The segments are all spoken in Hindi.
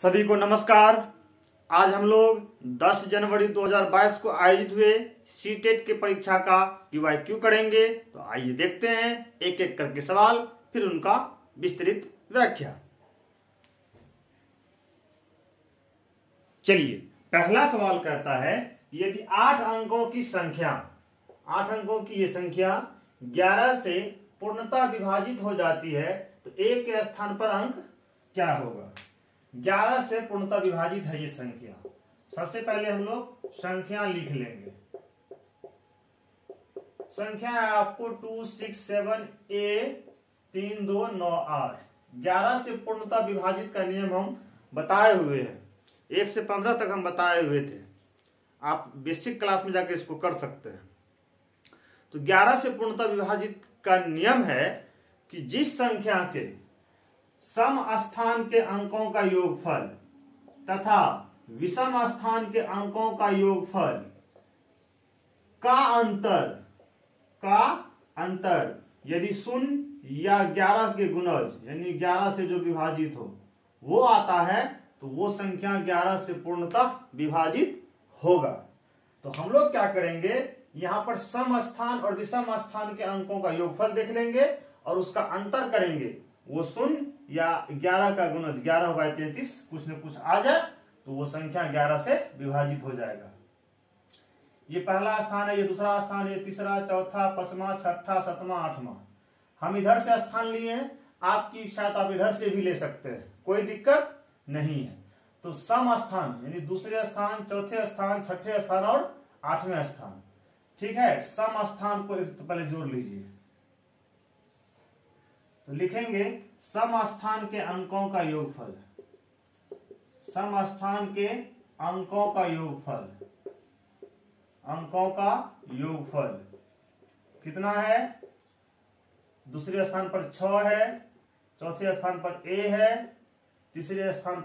सभी को नमस्कार। आज हम लोग 10 जनवरी 2022 को आयोजित हुए सीटेट के परीक्षा का QIQ करेंगे। तो आइए देखते हैं एक एक करके सवाल, फिर उनका विस्तृत व्याख्या। चलिए, पहला सवाल कहता है यदि 8 अंकों की संख्या 8 अंकों की ये संख्या 11 से पूर्णतः विभाजित हो जाती है तो एक के स्थान पर अंक क्या होगा। 11 से पूर्णतः विभाजित है ये संख्या। सबसे पहले हम लोग संख्या लिख लेंगे। संख्या है आपको 267A3298। 11 से पूर्णतः विभाजित का नियम हम बताए हुए हैं, 1 से 15 तक हम बताए हुए थे। आप बेसिक क्लास में जाकर इसको कर सकते हैं। तो 11 से पूर्णतः विभाजित का नियम है कि जिस संख्या के सम स्थान के अंकों का योगफल तथा विषम स्थान के अंकों का योगफल का अंतर यदि 0 या 11 के गुणज यानी 11 से जो विभाजित हो वो आता है तो वो संख्या 11 से पूर्णतः विभाजित होगा। तो हम लोग क्या करेंगे, यहां पर सम स्थान और विषम स्थान के अंकों का योगफल देख लेंगे और उसका अंतर करेंगे। वो 0 या 11 का गुणज 11 बाय 33 कुछ न कुछ आ जाए तो वो संख्या 11 से विभाजित हो जाएगा। ये पहला स्थान है, ये दूसरा स्थान, ये तीसरा, चौथा, पांचवा, छठा, सातवां, आठवां। हम इधर से स्थान लिए हैं, आपकी इच्छा तो आप इधर से भी ले सकते हैं, कोई दिक्कत नहीं है। तो सम स्थान यानी दूसरे स्थान, चौथे स्थान, छठे स्थान और 8वें स्थान, ठीक है। सम स्थान को एक तो पहले जोड़ लीजिए। तो लिखेंगे सम स्थान के अंकों का योगफल, सम स्थान के अंकों का योगफल, अंकों का योगफल कितना है। दूसरे स्थान पर 6 है, चौथे स्थान पर A है, तीसरे स्थान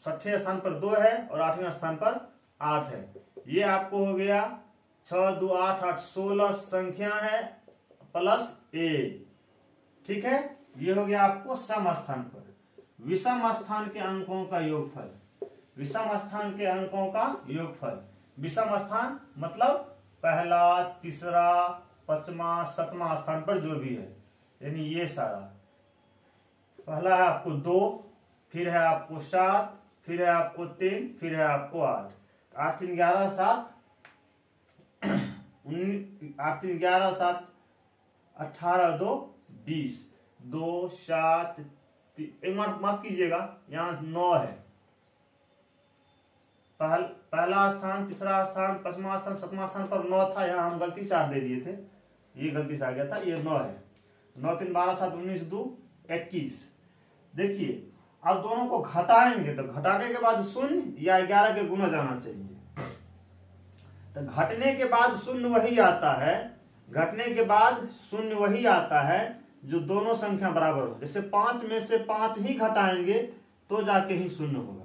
छठे स्थान पर 2 है और 8वें स्थान पर 8 है। ये आपको हो गया 6 2 8 8 16 संख्या है प्लस A, ठीक है। ये हो गया आपको सम स्थान पर। विषम स्थान के अंकों का योगफल, विषम स्थान के अंकों का योगफल। विषम स्थान मतलब पहला, तीसरा, पांचवा, सातवां स्थान पर जो भी है, यानी ये सारा। पहला है आपको 2, फिर है आपको 7, फिर है आपको 3, फिर है आपको 8। 8 3 11 7 8 3 11 7 18 2 20 2 7 माफ कीजिएगा, यहाँ 9 है। पहला स्थान, तीसरा स्थान, पांचवा स्थान, सातवां स्थान पर 9 था, यहाँ हम गलती से 8 दे दिए थे, ये गलती से आ गया था, ये 9 है। 9 3 12 7 19 2 21। देखिए अब दोनों को घटाएंगे तो घटाने के बाद 0 या 11 के गुना जाना चाहिए। तो घटने के बाद 0 वही आता है, घटने के बाद 0 वही आता है जो दोनों संख्या बराबर हो। जैसे 5 में से 5 ही घटाएंगे तो जाके ही 0 होगा,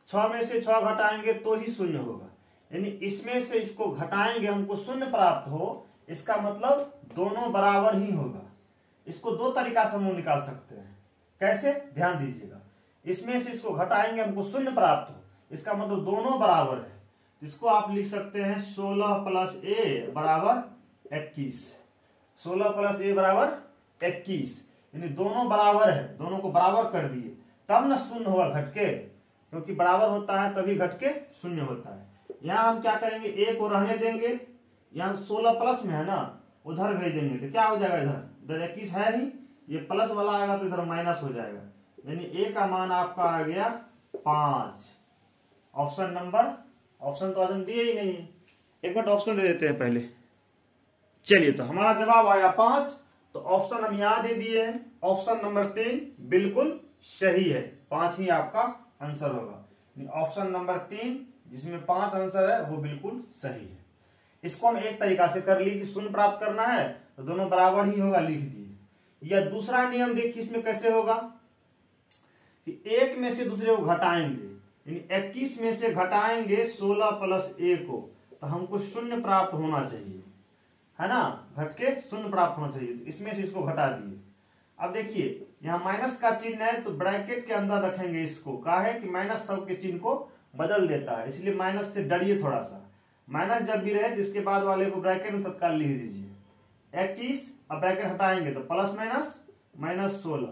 6 में से 6 घटाएंगे तो ही 0 होगा। यानी इसमें से इसको घटाएंगे हमको 0 प्राप्त हो, इसका मतलब दोनों बराबर ही होगा। इसको 2 तरीका से हम निकाल सकते हैं। कैसे, ध्यान दीजिएगा। इसमें से इसको घटाएंगे हमको 0 प्राप्त हो, इसका मतलब दोनों बराबर है। इसको आप लिख सकते हैं 16 प्लस A बराबर 21। 16 प्लस A बराबर 21, यानी दोनों बराबर है, दोनों को बराबर कर दिए तब ना 0 होगा घटके, क्योंकि बराबर होता है तभी घटके 0 होता है। यहाँ हम क्या करेंगे, A को रहने देंगे, यहाँ 16 प्लस में है ना, उधर भेज देंगे तो क्या हो जाएगा, इधर 21 है ही, ये प्लस वाला आएगा तो इधर माइनस हो जाएगा, यानी A का मान आपका आ गया 5। ऑप्शन नंबर, ऑप्शन तो आज दिए ही नहीं है, एक मिनट ऑप्शन दे देते हैं पहले। चलिए, तो हमारा जवाब आया 5, तो ऑप्शन हम यहां दे दिए हैं। ऑप्शन नंबर 3 बिल्कुल सही है, 5 ही आपका आंसर होगा। ऑप्शन नंबर 3 जिसमें 5 आंसर है वो बिल्कुल सही है। इसको हम एक तरीका से कर ली कि 0 प्राप्त करना है तो दोनों बराबर ही होगा, लिख दिए। या दूसरा नियम देखिए इसमें कैसे होगा कि एक में से दूसरे को घटाएंगे, यानी 21 में से घटाएंगे 16 प्लस A को, तो हमको 0 प्राप्त होना चाहिए, है ना, घटके 0 प्राप्त होना चाहिए। तो इसमें से इसको घटा दिए, अब देखिए यहाँ माइनस का चिन्ह है तो ब्रैकेट के अंदर रखेंगे इसको, कहा है कि माइनस सब के चिन्ह को बदल देता है, इसलिए माइनस से डरिए थोड़ा सा। माइनस जब भी रहे जिसके बाद वाले को ब्रैकेट में तत्काल लिख दीजिए 21। अब ब्रैकेट हटाएंगे तो प्लस माइनस माइनस 16,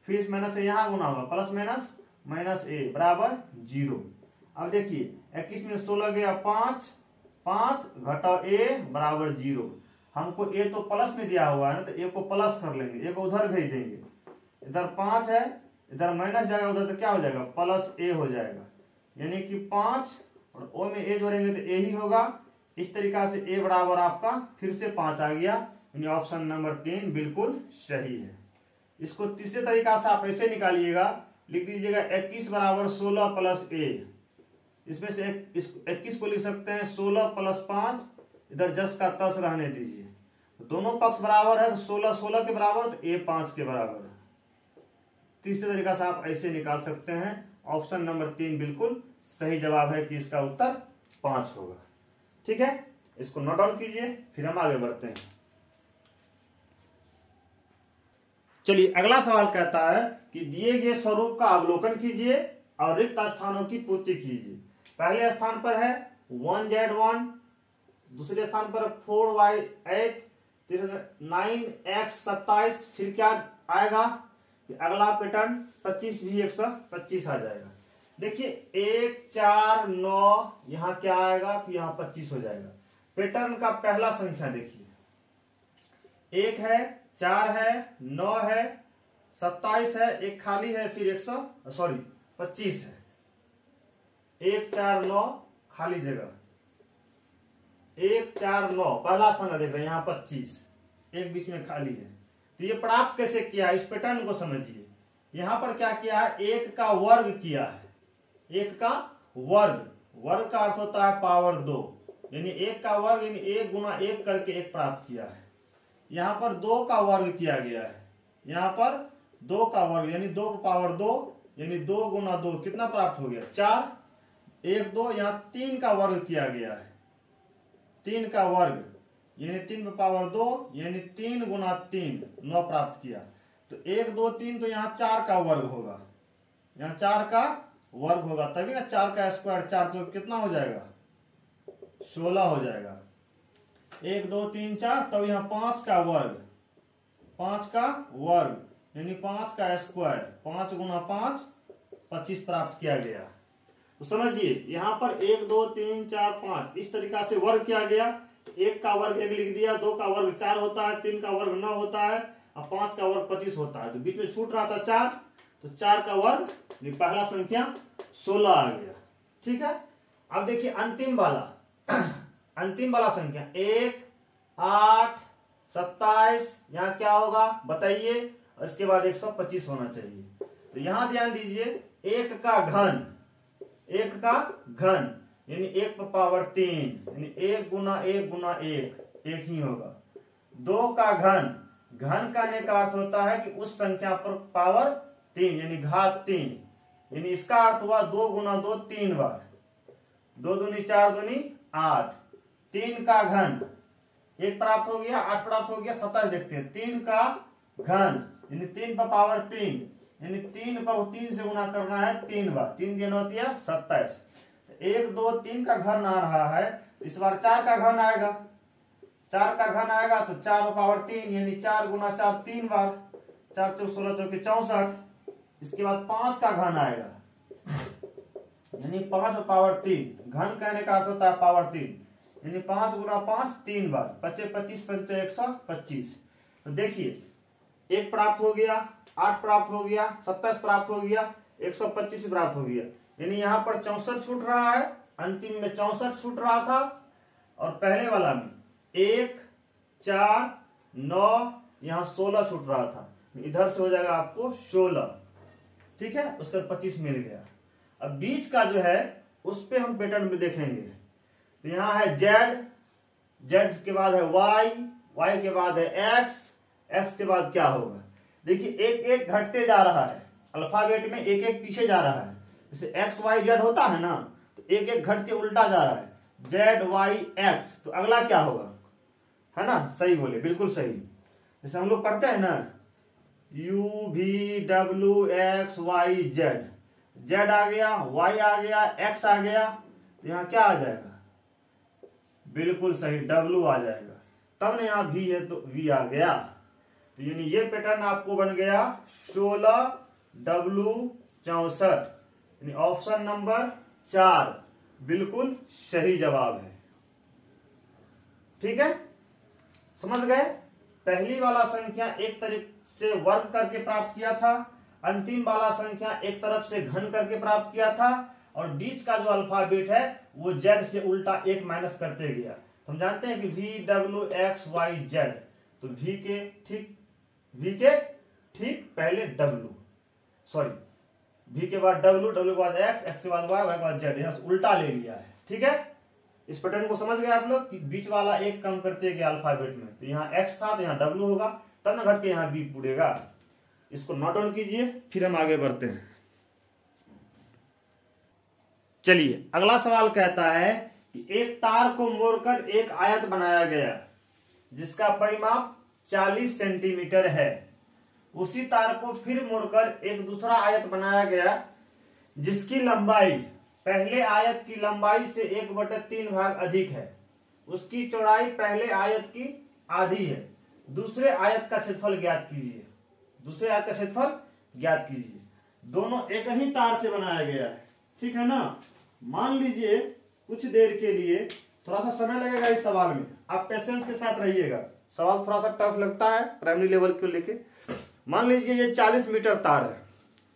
फिर इस माइनस से यहाँ गुना होगा प्लस माइनस माइनस ए बराबर 0। अब देखिए 21 में 16 गया 5, 5 घटाओ ए बराबर 0। हमको ए तो प्लस में दिया हुआ है ना, तो ए को प्लस कर लेंगे, ए को उधर भेज देंगे। इधर 5 है, इधर माइनस जाएगा उधर, तो क्या हो जाएगा प्लस ए हो जाएगा, यानी कि 5 और ओ में ए जोड़ेंगे तो ए ही होगा। इस तरीका से ए बराबर आपका फिर से 5 आ गया, यानी ऑप्शन नंबर 3 बिल्कुल सही है। इसको तीसरे तरीका से आप ऐसे निकालिएगा, लिख दीजिएगा 21 बराबर 16 प्लस ए। इसमें से 21 को लिख सकते हैं 16 प्लस 5, इधर जस का तस रहने दीजिए, तो दोनों पक्ष बराबर है, तो 16 16 के बराबर तो ए 5 के बराबर है। तीसरे तरीका से आप ऐसे निकाल सकते हैं। ऑप्शन नंबर 3 बिल्कुल सही जवाब है कि इसका उत्तर 5 होगा। ठीक है, इसको नोट डाउन कीजिए, फिर हम आगे बढ़ते हैं। चलिए अगला सवाल कहता है कि दिए गए स्वरूप का अवलोकन कीजिए और रिक्त स्थानों की पूर्ति कीजिए। पहले स्थान पर है 1z1, दूसरे स्थान पर 4y8, तीसरे 9x 27, फिर क्या आएगा कि अगला पैटर्न 25 भी 125 आ जाएगा। देखिए 1 4 9 यहां क्या आएगा कि यहां 25 हो जाएगा। पैटर्न का पहला संख्या देखिए, 1 है, 4 है, 9 है, 27 है, एक खाली है, फिर 25 है। 1 4 9 खाली जगह, 1 4 9 पहला स्थान देख रहे हैं, यहाँ 25, एक बीच में खाली है। तो ये प्राप्त कैसे किया, इस पैटर्न को समझिए। यहां पर क्या किया है, 1 का वर्ग किया है, 1 का वर्ग, वर्ग का अर्थ होता है पावर 2, यानी 1 का वर्ग यानी 1 गुना 1 करके 1 प्राप्त किया है। यहां पर 2 का वर्ग किया गया है, यहां पर 2 का वर्ग यानी 2 पावर 2 यानी 2 गुना 2 कितना प्राप्त हो गया 4, 1 2। यहां 3 का वर्ग किया गया है, 3 का वर्ग यानी 3 पावर 2 यानी 3 गुना 3 9 प्राप्त किया। तो 1 2 3 तो यहाँ 4 का वर्ग होगा, यहाँ 4 का वर्ग होगा, तभी ना 4 का स्क्वायर 4 तो कितना हो जाएगा 16 हो जाएगा। 1 2 3 4, तब यहाँ 5 का वर्ग, 5 का वर्ग यानी 5 का स्क्वायर, 5 गुना 5 25 प्राप्त किया गया। तो समझिए यहाँ पर 1 2 3 4 5 इस तरीका से वर्ग किया गया। 1 का वर्ग 1 लिख दिया, 2 का वर्ग 4 होता है, 3 का वर्ग 9 होता है और 5 का वर्ग 25 होता है। तो बीच में छूट रहा था 4, तो 4 का वर्ग पहला संख्या 16 आ गया। ठीक है, अब देखिए अंतिम वाला संख्या 1 8 27, यहाँ क्या होगा बताइए, और इसके बाद 125 होना चाहिए। तो यहां ध्यान दीजिए, 1 का घन यानी 1 पावर 3 यानी 1 गुना 1 गुना 1 1 ही होगा। 2 का घन करने का अर्थ होता है कि उस संख्या पर पावर 3 यानी घात 3, यानी इसका अर्थ हुआ 2 गुना 2 3 बार, 2 दूनी 4 दूनी 8। 3 का घन 1 प्राप्त हो गया, 8 प्राप्त हो गया, 27 देखते हैं। 3 का घन यानी 3 पर पावर 3 यानी 3 पर 3 से गुना करना है 3 बार, 3 दिन होती है 27। 1 2 3 का घन आ रहा है, इस बार 4 का घन आएगा, 4 का घन आएगा तो 4 पावर 3 यानी 4 गुना 4 3 बार, 4 4 16 चौके 64। इसके बाद 5 का घन आएगा यानी 5 पावर 3, घन कहने का अर्थ होता है पावर 3 यानी 5 गुना 5 3 बार, 25 25 125। तो देखिए 1 प्राप्त हो गया, 8 प्राप्त हो गया, 27 प्राप्त हो गया, 125 प्राप्त हो गया, यानी यहाँ पर 64 छूट रहा है, अंतिम में 64 छूट रहा था और पहले वाला में 1 4 9 यहाँ 16 छूट रहा था, इधर से हो जाएगा आपको 16। ठीक है, उसका 25 मिल गया। अब बीच का जो है उस पे हम पैटर्न में देखेंगे। तो यहाँ है z के बाद है y के बाद है x के बाद क्या होगा, देखिए एक एक घटते जा रहा है, अल्फाबेट में एक एक पीछे जा रहा है। जैसे x y z होता है ना, तो एक एक घट के उल्टा जा रहा है, z y x। तो अगला क्या होगा, है ना, सही बोले, बिल्कुल सही। जैसे हम लोग पढ़ते हैं ना, U V W X Y Z, Z आ गया, वाई आ गया, एक्स आ गया, तो यहाँ क्या आ जाएगा? बिल्कुल सही, डब्ल्यू आ जाएगा। तब ना यहाँ वी है तो वी आ गया। तो यानी ये पैटर्न आपको बन गया 16W64, यानी ऑप्शन नंबर 4 बिल्कुल सही जवाब है। ठीक है, समझ गए? पहली वाला संख्या एक तरफ से वर्ग करके प्राप्त किया था, अंतिम वाला संख्या एक तरफ से घन करके प्राप्त किया था, और बीच का जो अल्फाबेट है वो जेड से उल्टा एक माइनस करते गया। तो हम जानते हैं कि V W X Y Z, तो वी के ठीक पहले डब्ल्यू, सॉरी वी के बाद डब्ल्यू, डब्ल्यू के बाद एक्स, एक्स के बाद वाई, वाई के बाद जेड, यहाँ उल्टा ले लिया है। ठीक है, इस पैटर्न को समझ गए आप लोग कि बीच वाला एक कम करते गए अल्फाबेट में, तो यहाँ एक्स था तो यहाँ डब्ल्यू होगा, तब ना घट के यहाँ बी पूरेगा। इसको नोट डाउन कीजिए, फिर हम आगे बढ़ते हैं। चलिए अगला सवाल कहता है कि एक तार को मोड़कर एक आयत बनाया गया जिसका परिमाप 40 सेंटीमीटर है। उसी तार को फिर मोड़कर एक दूसरा आयत बनाया गया जिसकी लंबाई पहले आयत की लंबाई से 1/3 भाग अधिक है। उसकी चौड़ाई पहले आयत की आधी है। दूसरे आयत का क्षेत्रफल ज्ञात कीजिए। दूसरे आयत का क्षेत्रफल ज्ञात कीजिए। दोनों एक ही तार से बनाया गया है, ठीक है ना। मान लीजिए कुछ देर के लिए, थोड़ा सा समय लगेगा इस सवाल में, आप पेशेंस के साथ रहिएगा। सवाल थोड़ा सा टफ लगता है प्राइमरी लेवल को लेके। मान लीजिए ये 40 मीटर तार है,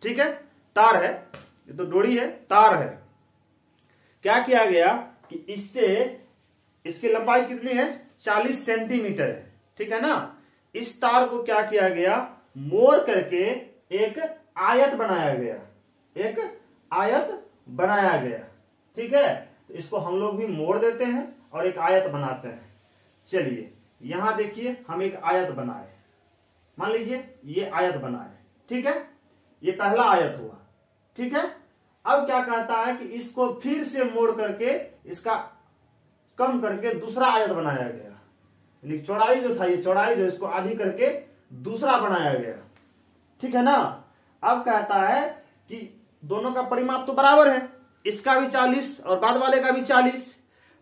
ठीक है, तार है, ये तो डोरी है, तार है। क्या किया गया कि इससे इसकी लंबाई कितनी है? 40 सेंटीमीटर है, ठीक है ना। इस तार को क्या किया गया? मोड़ करके एक आयत बनाया गया, एक आयत बनाया गया, ठीक है। तो इसको हम लोग भी मोड़ देते हैं और एक आयत बनाते हैं। चलिए यहां देखिए, हम एक आयत बनाए, मान लीजिए ये आयत बनाए, ठीक है, ये पहला आयत हुआ, ठीक है। अब क्या कहता है कि इसको फिर से मोड़ करके इसका कम करके दूसरा आयत बनाया गया, यानी चौड़ाई जो था, ये चौड़ाई जो इसको आधी करके दूसरा बनाया गया, ठीक है ना। अब कहता है कि दोनों का परिमाप तो बराबर है, इसका भी 40 और बाद वाले का भी 40,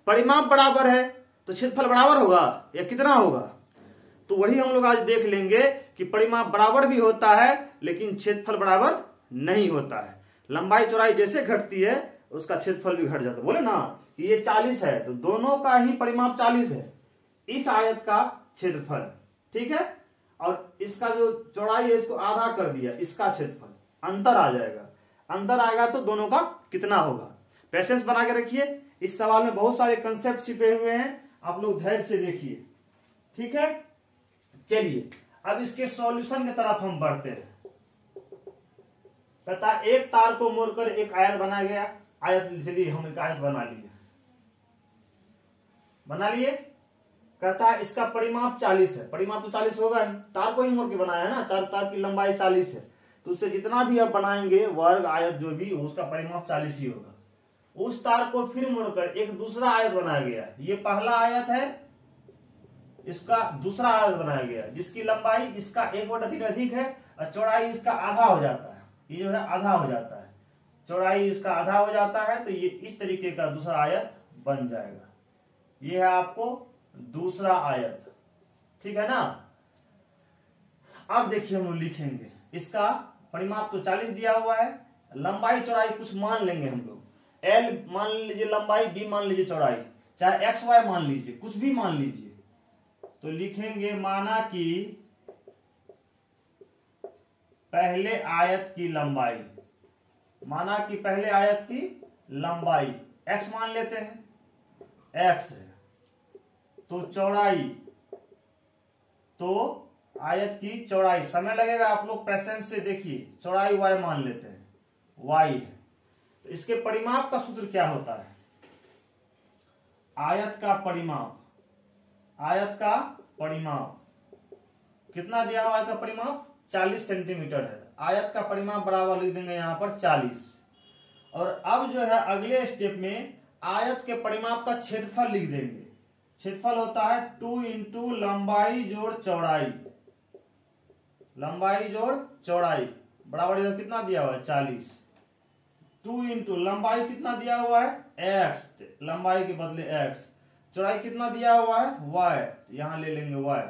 परिमाप बराबर है तो क्षेत्रफल बराबर होगा या कितना होगा? तो वही हम लोग आज देख लेंगे कि परिमाप बराबर भी होता है लेकिन क्षेत्रफल बराबर नहीं होता है। लंबाई चौड़ाई जैसे घटती है उसका क्षेत्रफल भी घट जाता है। बोले ना कि ये 40 है तो दोनों का ही परिमाप 40 है, इस आयत का क्षेत्रफल, ठीक है, और इसका जो चौड़ाई है इसको आधा कर दिया, इसका क्षेत्रफल, अंतर आ जाएगा। अंतर आएगा तो दोनों का कितना होगा? पेशेंस बना के रखिए, इस सवाल में बहुत सारे कंसेप्ट छिपे हुए हैं, आप लोग धैर्य से देखिए, ठीक है। चलिए अब इसके सॉल्यूशन की तरफ हम बढ़ते हैं। कहता एक तार को मोड़कर एक आयत बनाया गया, आयत चलिए हम एक आयत बना लिए। कहता है इसका परिमाप 40 है, परिमाप तो 40 होगा ही, तार को ही मोड़ के बनाया है ना, चार तार की लंबाई 40 है, तो उससे जितना भी आप बनाएंगे वर्ग आयत जो भी उसका परिमाप 40 ही होगा। उस तार को फिर मोड़कर एक दूसरा आयत बनाया गया, ये पहला आयत है, इसका दूसरा आयत बनाया गया जिसकी लंबाई इसका 1/3 अधिक है और चौड़ाई इसका आधा हो जाता है, ये जो है आधा हो जाता है, चौड़ाई इसका आधा हो जाता है, तो ये इस तरीके का दूसरा आयत बन जाएगा। ये है आपको दूसरा आयत, ठीक है ना। अब देखिए हम लोग लिखेंगे, इसका परिमाप तो 40 दिया हुआ है, लंबाई चौड़ाई कुछ मान लेंगे हम लोग, एल मान लीजिए लंबाई, बी मान लीजिए चौड़ाई, चाहे एक्स वाई मान लीजिए, कुछ भी मान लीजिए। तो लिखेंगे माना कि पहले आयत की लंबाई, माना कि पहले आयत की लंबाई एक्स मान लेते हैं, एक्स है, तो चौड़ाई, तो आयत की चौड़ाई, समय लगेगा आप लोग पेशेंस से देखिए, चौड़ाई वाई मान लेते हैं, वाई है। तो इसके परिमाप का सूत्र क्या होता है? आयत का परिमाप, आयत का परिमाप कितना दिया हुआ? आयत का परिमाप 40 सेंटीमीटर है, आयत का परिमाप बराबर लिख देंगे यहां पर 40। और अब जो है अगले स्टेप में आयत के परिमाप का क्षेत्रफल लिख देंगे। क्षेत्रफल होता है 2 × लंबाई जोड़ चौड़ाई, लंबाई जोड़ चौड़ाई बराबर इधर कितना दिया हुआ है 40। 2 इंटू लंबाई कितना दिया हुआ है x, लंबाई के बदले x, चौड़ाई कितना दिया हुआ है y, यहां ले लेंगे y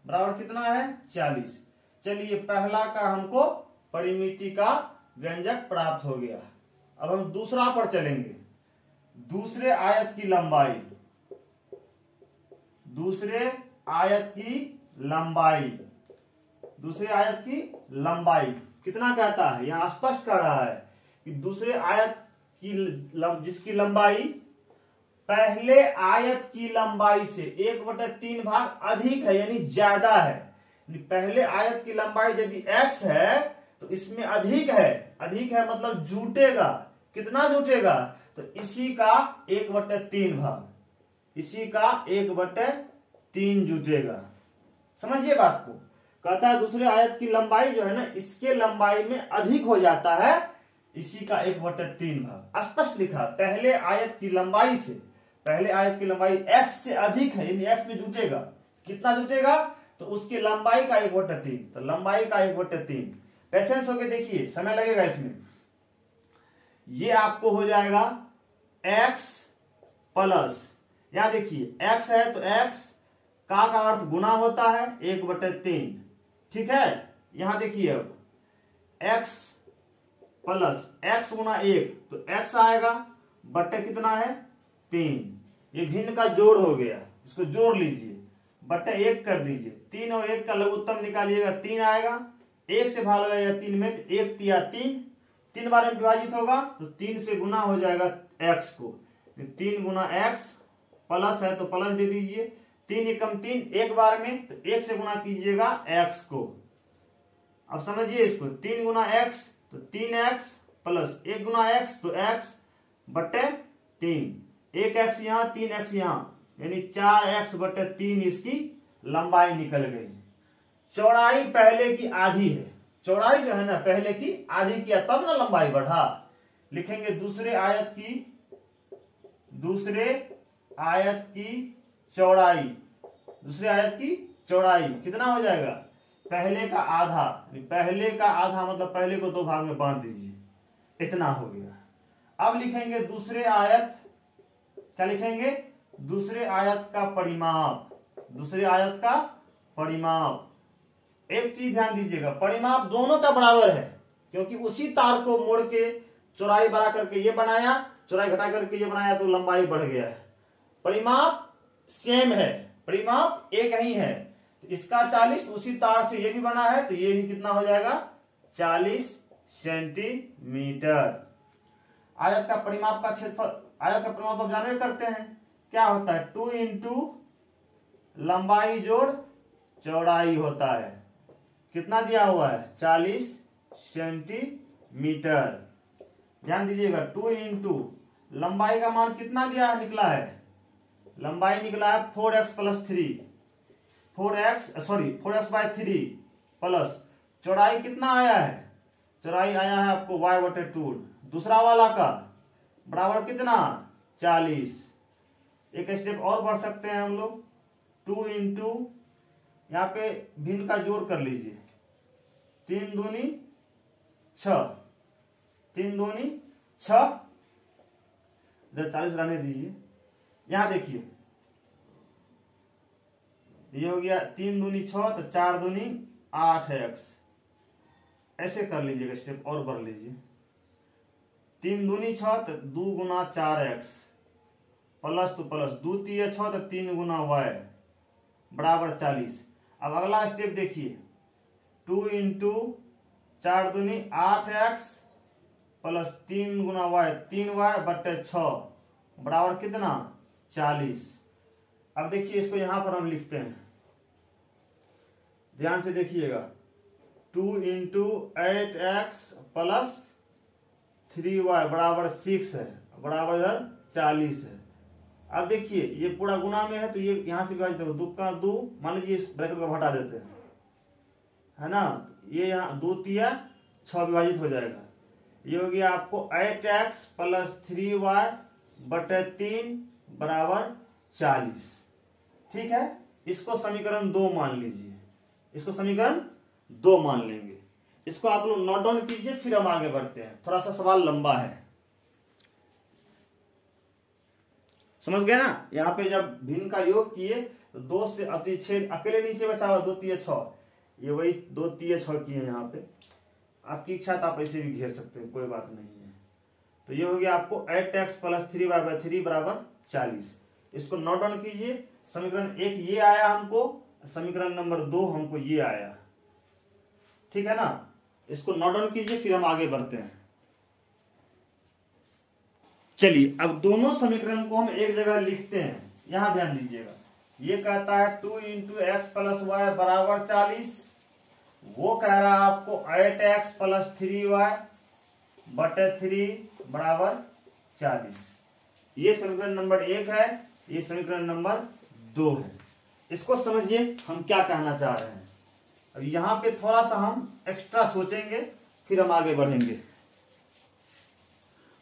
बराबर कितना है 40। चलिए पहला का हमको परिमिति का व्यंजक प्राप्त हो गया। अब हम दूसरा पर चलेंगे। दूसरे आयत की लंबाई, दूसरे आयत की लंबाई, दूसरे आयत की लंबाई कितना कहता है, यहां स्पष्ट कर रहा है कि दूसरे आयत की जिसकी लंबाई पहले आयत की लंबाई से 1/3 भाग अधिक है, यानी ज्यादा है। पहले आयत की लंबाई यदि x है तो इसमें अधिक है, अधिक है मतलब जुटेगा, कितना जुटेगा, तो इसी का 1/3 भाग, इसी का 1/3 जुटेगा। समझिए बात को, कहता है दूसरे आयत की लंबाई जो है ना इसके लंबाई में अधिक हो जाता है, इसी का 1/3 भाग। स्पष्ट लिखा, पहले आयत की लंबाई से, पहले आयत की लंबाई x से अधिक है, यानी x में जुटेगा, कितना जुटेगा, तो उसकी लंबाई का 1/3, तो लंबाई का 1/3। पेशेंस होके देखिए, समय लगेगा इसमें। ये आपको हो जाएगा x प्लस, यहां देखिए x है तो x का अर्थ गुना होता है 1/3, ठीक है। यहां देखिए अब x प्लस x गुना 1 तो x आएगा, बट्टे कितना है 3, ये भिन्न का जोड़ हो गया, इसको जोड़ लीजिए, बट्टे 1 कर दीजिए, 3 और 1 का लघुत्तम निकालिएगा 3 आएगा, 1 से भाग लगाएगा 3 में, 1 तिया 3, 3 बार में विभाजित होगा तो 3 से गुना हो जाएगा x को, 3 गुना x प्लस है तो प्लस दे दीजिए, 3 एकम 3 एक बार में, तो 1 से गुना कीजिएगा x को। अब समझिए इसको, 3 गुना x तो 3x प्लस 1 गुना x तो x बट्टे 3, 1x यहाँ 3x यहाँ, यानी 4x/3 इसकी लंबाई निकल गई। चौड़ाई पहले की आधी है, चौड़ाई जो है ना पहले की आधी किया तब ना लंबाई बढ़ा। लिखेंगे दूसरे आयत की चौड़ाई, दूसरे आयत की चौड़ाई कितना हो जाएगा, पहले का आधा, पहले का आधा मतलब पहले को 2 भाग में बांट दीजिए, इतना हो गया। अब लिखेंगे दूसरे आयत, क्या लिखेंगे, दूसरे आयत का परिमाप, दूसरे आयत का परिमाप। एक चीज ध्यान दीजिएगा, परिमाप दोनों का बराबर है, क्योंकि उसी तार को मोड़ के चौड़ाई बढ़ा करके ये बनाया, चौड़ाई घटा करके ये बनाया तो लंबाई बढ़ गया है। परिमाप सेम है, परिमाप एक ही है, तो इसका 40 उसी तार से ये भी बना है तो ये भी कितना हो जाएगा 40 सेंटीमीटर। आयत का परिमाप का क्षेत्रफल, आयत का परिमाप आप जानवे करते हैं क्या होता है, 2 इंटू लंबाई जोड़ चौड़ाई होता है, कितना दिया हुआ है 40 सेंटीमीटर। ध्यान दीजिएगा 2 इंटू लंबाई का मान कितना दिया है, निकला है, लंबाई निकला है 4x प्लस 3, 4x/3 प्लस चौड़ाई कितना आया है, चौड़ाई आया है आपको y/2, दूसरा वाला का बराबर कितना 40। एक स्टेप और बढ़ सकते हैं हम लोग, 2 इंटू यहाँ पे भिन्न का जोड़ कर लीजिए, 3 दूनी 6, 3 दूनी 6, इधर 40 रहने दीजिए। यहां देखिए ये हो गया 3 दूनी 6 तो 4 दूनी 8x, ऐसे कर लीजिएगा, स्टेप और बढ़ लीजिए, 3 दूनी 6 तो 2 गुना 4x प्लस तो प्लस 2 तिया 6 तो 3 गुना y बराबर 40। अब अगला स्टेप देखिए, 2 इंटू 4 दूनी 8x प्लस 3 गुना y 3y/6 बराबर कितना 40। अब देखिए इसको यहां पर हम लिखते हैं, ध्यान से देखिएगा, 2 इंटू 8x प्लस 3y बराबर 6 है, बराबर 40 है। अब देखिए ये पूरा गुना में है तो ये यहां से विभाजित हो, 2 का 2, मान लीजिए इस ब्रैकेट को हटा देते हैं, है ना, ये यहाँ 2 तिया 6 विभाजित हो जाएगा, ये हो गया आपको 8x प्लस 3y/3 बराबर 40। ठीक है, इसको समीकरण 2 मान लीजिए, इसको समीकरण 2 मान लेंगे। इसको आप लोग नोट डाउन कीजिए, फिर हम आगे बढ़ते हैं। थोड़ा सा सवाल लंबा है, समझ गए ना। यहाँ पे जब भिन्न का योग किए तो 2 से अति 6 अकेले नीचे बचा हुआ 2 3 6, ये वही 2 3 6 किए यहाँ पे। आपकी इच्छा तो आप ऐसे भी घेर सकते हैं, कोई बात नहीं है। तो ये हो गया आपको 8x + 3y/3 = 40। इसको नोट डाउन कीजिए। समीकरण 1 ये आया हमको, समीकरण नंबर 2 हमको ये आया, ठीक है ना। इसको नोट डाउन कीजिए, फिर हम आगे बढ़ते हैं। चलिए अब दोनों समीकरण को हम एक जगह लिखते हैं। यहां ध्यान दीजिएगा, ये कहता है 2 × x + y = 40, वो कह रहा है आपको 8x + 3y/3 = 40। ये समीकरण नंबर 1 है, ये समीकरण नंबर 2 है। इसको समझिए हम क्या कहना चाह रहे हैं। अब यहां पे थोड़ा सा हम एक्स्ट्रा सोचेंगे, फिर हम आगे बढ़ेंगे।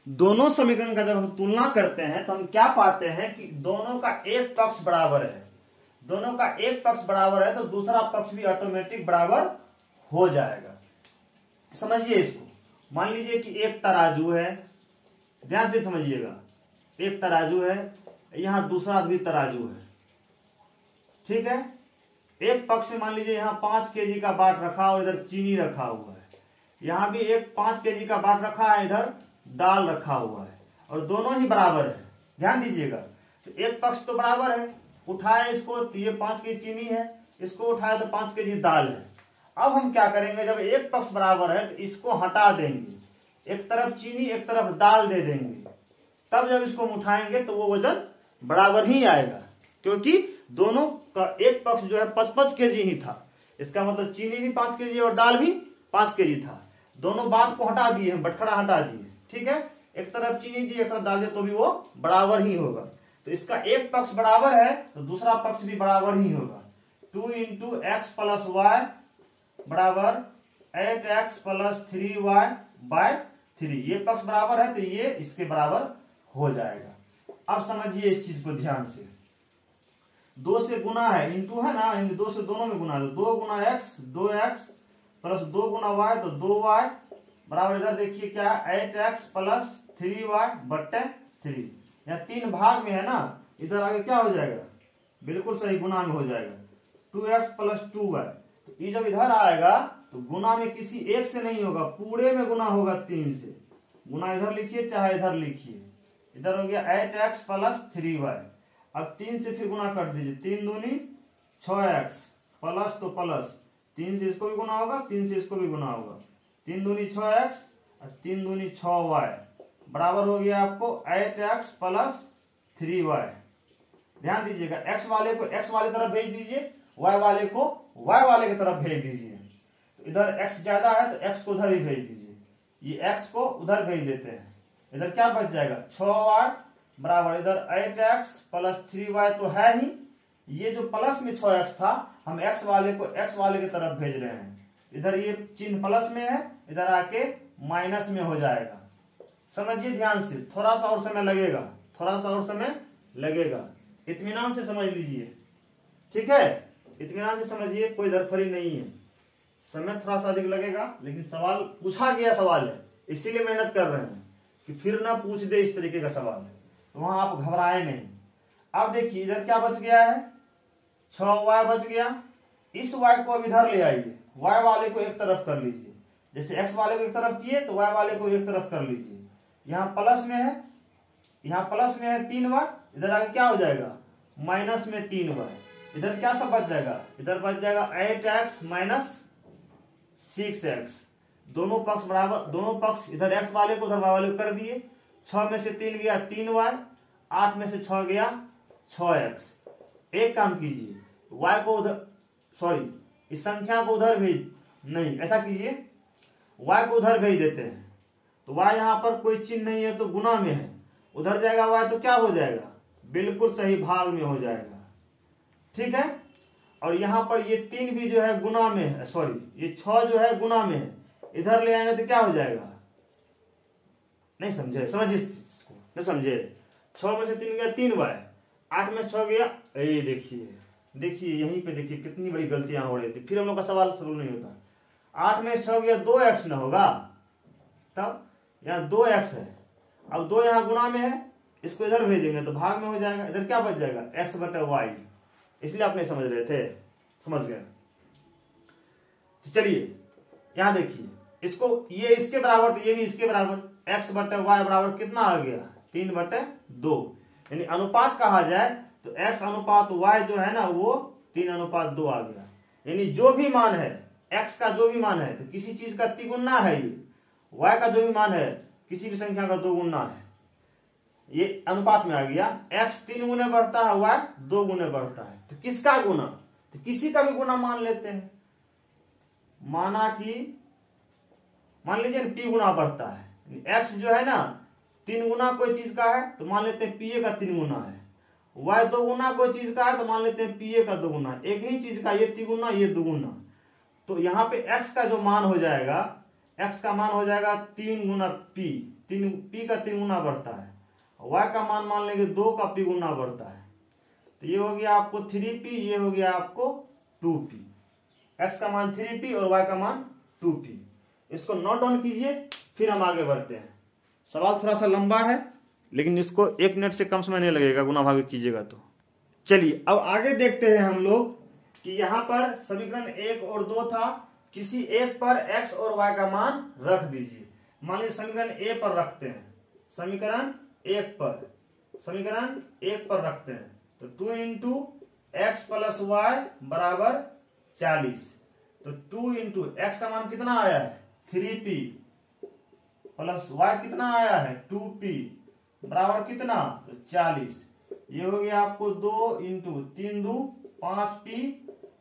दोनों समीकरण का जब हम तुलना करते हैं तो हम क्या पाते हैं कि दोनों का एक पक्ष बराबर है। दोनों का एक पक्ष बराबर है तो दूसरा पक्ष भी ऑटोमेटिक बराबर हो जाएगा। समझिए इसको, मान लीजिए कि एक तराजू है, ध्यान से समझिएगा, एक तराजू है, यहां दूसरा भी तराजू है, ठीक है। एक पक्ष में मान लीजिए यहां 5 kg का बाट रखा और इधर चीनी रखा हुआ है, यहां भी एक 5 kg का बाट रखा है, इधर दाल रखा हुआ है, और दोनों ही बराबर है। ध्यान दीजिएगा, तो एक पक्ष तो बराबर है, उठाए इसको तो ये 5 kg चीनी है, इसको उठाए तो 5 kg दाल है। अब हम क्या करेंगे, जब एक पक्ष बराबर है तो इसको हटा देंगे, एक तरफ चीनी एक तरफ दाल दे देंगे, तब जब इसको हम उठाएंगे तो वो वजन बराबर ही आएगा, क्योंकि दोनों का एक पक्ष जो है 5-5 kg ही था। इसका मतलब चीनी भी 5 kg और दाल भी 5 kg था। दोनों बात को हटा दिए, बटखरा हटा दिए, ठीक है। एक तरफ चीनी दी एक तरफ दाल दी तो भी वो बराबर ही होगा। तो इसका एक पक्ष बराबर है तो दूसरा पक्ष भी बराबर ही होगा। 2 × x + y = 8x + 3y/3, ये पक्ष बराबर है तो ये इसके बराबर हो जाएगा। अब समझिए इस चीज को ध्यान से, 2 से गुना है, इंटू है ना, 2 से दोनों में गुना, 2 × x 2x + 2 × y तो 2y बराबर, इधर देखिए क्या है 8x + 3y/3, यहाँ 3 भाग में है ना, इधर आगे क्या हो जाएगा, बिल्कुल सही गुना में हो जाएगा 2x + 2y। तो ये जब इधर आएगा तो गुना में किसी एक से नहीं होगा, पूरे में गुना होगा 3 से। गुना इधर लिखिए चाहे इधर लिखिए, इधर हो गया 8x + 3y। अब 3 से फिर गुना कर दीजिए, 3 दूनी 6x, प्लस तो प्लस, 3 से इसको भी गुना होगा, 3 से इसको भी गुना होगा, 3 दूनी 6x और 3 दूनी 6y बराबर हो गया आपको 8x + 3y। ध्यान दीजिएगा, x वाले को x वाले तरफ भेज दीजिए, y वाले को y वाले की तरफ भेज दीजिए। तो इधर x ज्यादा है तो x को उधर ही भेज दीजिए, ये x को उधर भेज देते हैं। इधर क्या बच जाएगा 6y बराबर, इधर 8x + 3y तो है ही, ये जो प्लस में 6x था हम x वाले को x वाले की तरफ भेज रहे हैं। इधर ये चिन्ह प्लस में है, इधर आके माइनस में हो जाएगा। समझिए ध्यान से, थोड़ा सा और समय लगेगा, थोड़ा सा और समय लगेगा, इत्मीनान से समझ लीजिए, ठीक है। इत्मीनान से समझिए, कोई धरफड़ी नहीं है, समय थोड़ा सा अधिक लगेगा, लेकिन सवाल पूछा गया सवाल है, इसीलिए मेहनत कर रहे हैं कि फिर ना पूछ दे इस तरीके का सवाल है, तो वहां आप घबराए नहीं। अब देखिए इधर क्या बच गया है, 6y बच गया। इस y को अब इधर ले आइए, y वाले को एक तरफ कर लीजिए, जैसे x वाले को एक तरफ किए तो y वाले को एक तरफ कर लीजिए। यहाँ प्लस में है, यहाँ प्लस में है 3y, इधर आगे क्या हो जाएगा माइनस में 3y। इधर क्या सब बच जाएगा, इधर बच जाएगा 8x - 6x। दोनों पक्ष बराबर, दोनों पक्ष इधर x वाले को उधर y वाले को कर दिए। 6 में से 3 गया 3y, 8 में से 6 गया 6x। एक काम कीजिए, y को उधर, सॉरी इस संख्या को उधर भेज, नहीं ऐसा कीजिए, y को उधर भेज देते हैं तो y यहाँ पर कोई चिन्ह नहीं है तो गुना में है, उधर जाएगा y तो क्या हो जाएगा, बिल्कुल सही भाग में हो जाएगा, ठीक है। और यहाँ पर ये 3 भी जो है गुना में है, सॉरी ये 6 जो है गुना में है, इधर ले आएंगे तो क्या हो जाएगा, नहीं समझे, समझिए नहीं समझे। 6 में से 3 गया 3y, 8 में 6 गया, ये देखिए देखिए यहीं पे देखिए कितनी बड़ी गलतियां हो रही थी, फिर हम लोग का सवाल शुरू नहीं होता। 8 में 6 गया 2x न होगा, तब यहाँ 2x है, अब 2 यहाँ गुणा में है, इसको इधर भेजेंगे तो भाग में हो जाएगा, इधर क्या बच जाएगा x बटे वाई, इसलिए आप नहीं समझ रहे थे, समझ गए। चलिए यहाँ देखिए, इसको ये इसके बराबर तो ये भी इसके बराबर, x बटे वाई बराबर कितना आ गया 3/2, यानी अनुपात कहा जाए तो x अनुपात y जो है ना वो 3:2 आ गया। यानी जो भी मान है x का जो भी मान है तो किसी चीज का तिगुना है, ये y का जो भी मान है किसी भी संख्या का 2 गुना है, ये अनुपात में आ गया। x 3 गुने बढ़ता है, y 2 गुने बढ़ता है, तो किसका गुना, तो किसी का भी गुना मान लेते हैं। माना कि मान लीजिए p गुना बढ़ता है, x जो है ना 3 गुना कोई चीज का है तो मान लेते हैं pa का 3 गुना है, y 2 गुना कोई चीज का है तो मान लेते हैं pa का 2 गुना है, एक ही चीज का ये 3 गुना ये 2 गुना, तो यहाँ पे x का जो मान हो जाएगा, x का मान हो जाएगा 3 गुना p, p का 3 गुना बढ़ता है, y का मान लेंगे 2 का p गुना बढ़ता है, तो ये हो गया आपको 3p, ये हो गया आपको 2p, x का मान 3p और y का मान 2p। इसको नोट डाउन कीजिए, फिर हम आगे बढ़ते हैं। सवाल थोड़ा सा लंबा है लेकिन इसको 1 मिनट से कम समय नहीं लगेगा, गुना भाग कीजिएगा तो। चलिए अब आगे देखते हैं हम लोग कि यहाँ पर समीकरण 1 और 2 था, किसी एक पर x और y का मान रख दीजिए। मान लीजिए समीकरण a पर रखते हैं, समीकरण 1 पर रखते हैं, तो 2 इंटू एक्स प्लस वाई बराबर 40, तो 2 इंटू एक्स का मान कितना आया है 3p प्लस वाई कितना आया है 2p बराबर कितना, तो 40। ये हो गया आपको 2 इंटू 3 2 5p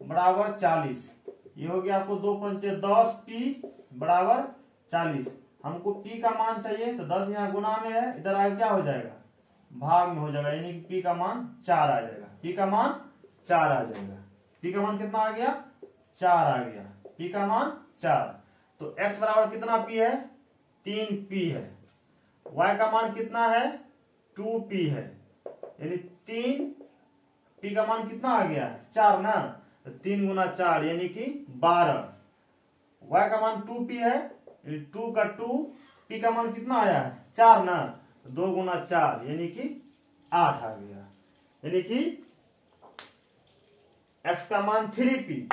बराबर 40, ये हो गया आपको 2 पंचे 10p बराबर 40। हमको p का मान चाहिए तो 10 यहाँ गुना में है, इधर आगे क्या हो जाएगा भाग में हो जाएगा, यानी कि p का मान 4 आ जाएगा, p का मान 4 आ जाएगा। p का मान कितना आ गया 4 आ गया, p का मान 4, तो x बराबर कितना p है 3p है, y का मान कितना है 2p है, यानी 3p का मान कितना आ गया 4 ना, तो 3 गुना 4 यानी कि 12, y का मान 2p है, 2 का 2, p का मान कितना आया है 4 ना, 2 गुना 4 यानी कि 8 आ गया, यानी कि x का मान 3p,